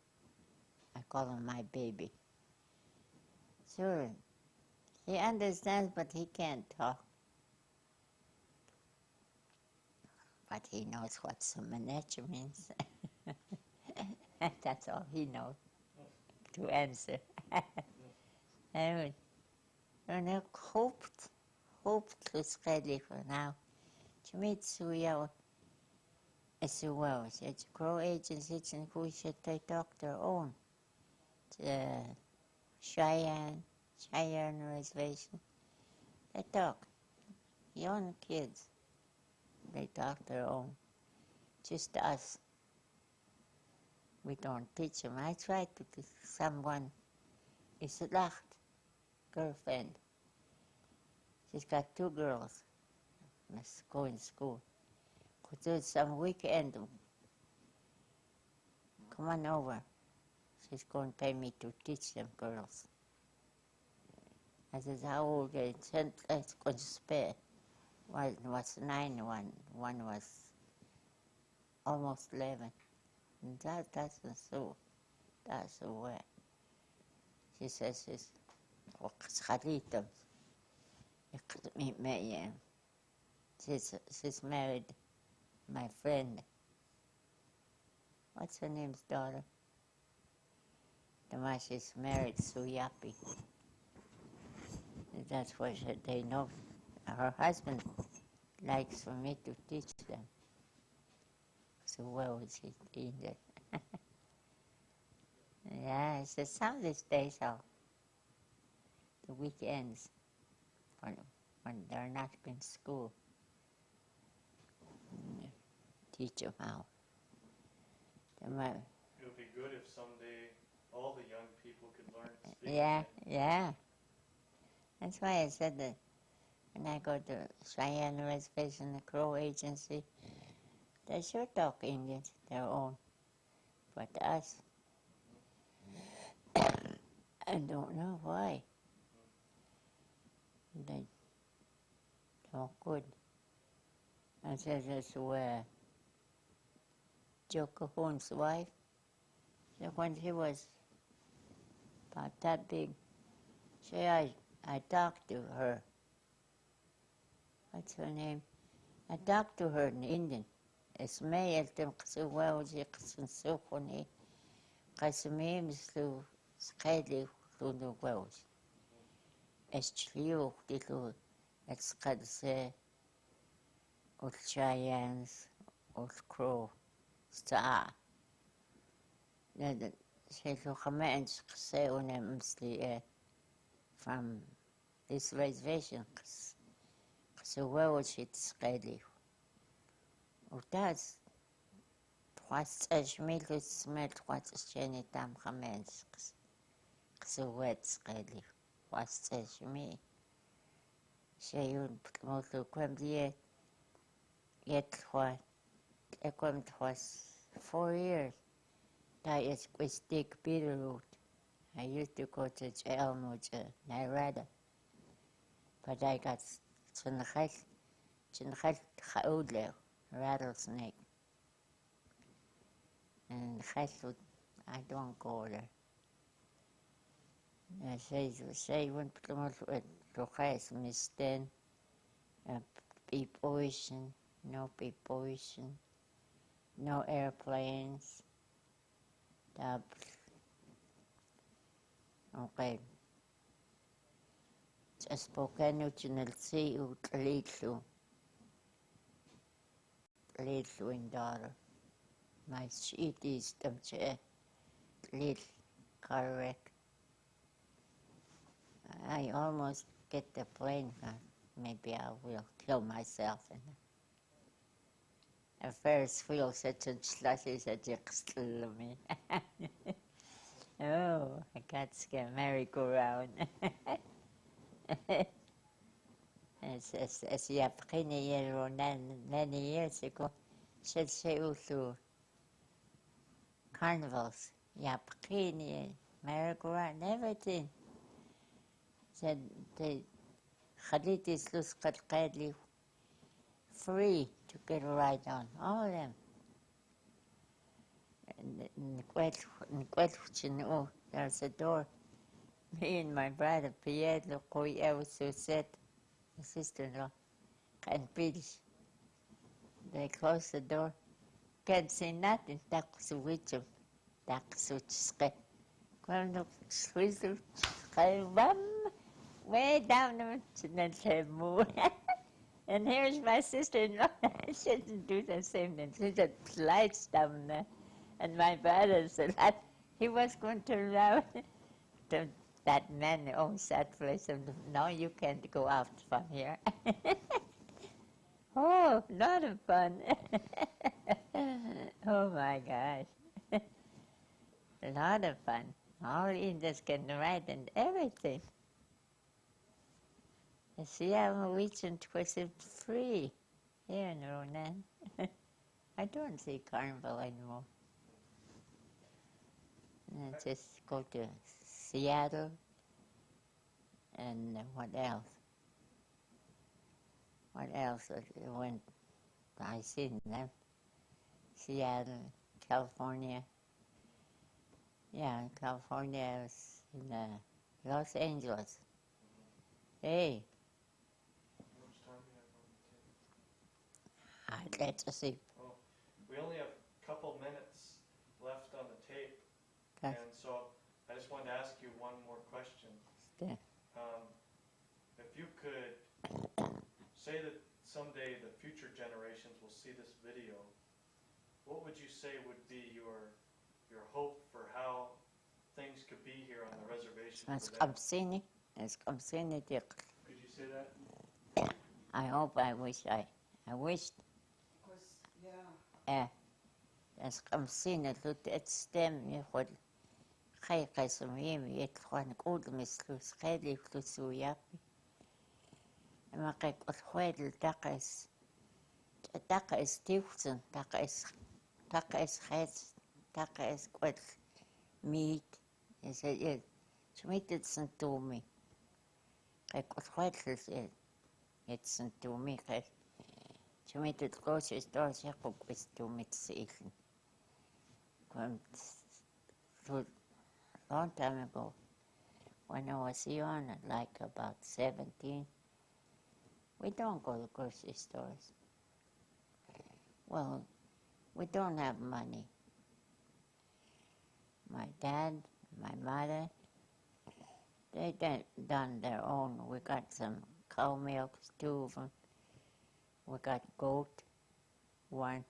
I call him my baby. Sure, he understands, but he can't talk. But he knows what Sumanecha means. That's all he knows to answer. And I hoped to study for now. To meet Suya as well. It's grow agencies and who should they talk their own. Cheyenne reservation. They talk. Young kids. They talk their own. Just us. We don't teach them. I tried to teach someone. It's a Lacht girlfriend. She's got 2 girls. Must go in school. Could do some weekend. Come on over. She's going to pay me to teach them girls. I said, how old are you? Let's go to spare. One was 9, one was almost 11. And that's so. That's the way. She says, she's married my friend. What's her name's daughter? She's married Suyapi. That's what they know. Her husband likes for me to teach them. So well she's in there. Yeah, I said some of these days off. The weekends when they're not in school. Teach them how. It would be good if someday all the young people could learn to speak. Yeah. That's why I said that when I go to Cheyenne Reservation, the Crow Agency, they sure talk English, their own. But us, I don't know why. They talk good. I said that's where Joe Cahoon's wife, so when she was about that big, I talked to her. What's her name? I talked to her in Indian. اسمها يلتمقسوا وجيقسن سوقني قسمي مثل سقيلي خلونو واوش اشتليو خديتو اتسقدسي والشايانس والكرو ساعة شيلو خمان شقسي ونا مثلي from this reservation قسوا واوش يتسقيلي وتاز تخواس أجميل وتسميل تخواس أشياني تام خمانس قسوات سقالي تخواس أجميل شايون بتموتو كم ديت يتخوات أكم تخواس 4 years تا يسكويس ديك Beaverhead. I used to go to jail with Narada, but I got Chinchal Khaudle. Rattlesnake. And I don't go there. Say when to has misten peep ocean, no peep ocean, no airplanes. Okay. Spokane uchinelsi utlitlu. Tlitlu in daughter. My sheet is tamche. Tlitl car wreck. I almost get the plane. Maybe I will kill myself. A Ferris wheel such a slushy such a me. Oh, I got scared. Merry-go-round. As you have many years ago, said she also carnivals. Yapkini, merry-go-round, everything. Said the Khalitis lose Qadqadli free to get a ride on, all of them. And there's a door. Me and my brother Pierre Lokoya was so sad, my sister-in-law, can't finish. They closed the door. Can't see nothing. Takusuwichum. Takusuchske. Cuando suizo, way down the mountain. And here's my sister-in-law. She didn't do the same thing. She just slides down there. And my brother said that he was going to allow that man who owns that place. And no, you can't go out from here. Oh, lot of fun. Oh my gosh. A lot of fun. All Indians can ride and everything. You see, I'm reaching was free here in Ronan. I don't see carnival anymore. I just go to Seattle and what else? What else went I seen them? Seattle, California. Yeah, California was in Los Angeles. Hey. I'd like to see. Well, we only have a couple minutes left on the tape, Okay. and so I just wanted to ask you one more question. Yeah. If you could say that someday the future generations will see this video, what would you say would be your hope for how things could be here on the reservation for them? Could you say that? I hope, I wish. As kamsine lut et stem yhod khayqa sumim yet khan qud mislus khali flusu yapi ma qaq khwed taqas tifsen taqas khats taqas qod meat is it schmittet to me qaq khwed it's to me qaq schmittet grocery store shaqq is to me season a long time ago, when I was young, like about 17, we don't go to grocery stores. Well, we don't have money. My dad, my mother, they done their own. We got some cow milk, 2 of them. We got goat, 1.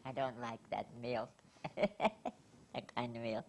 I don't like that milk, that kind of milk.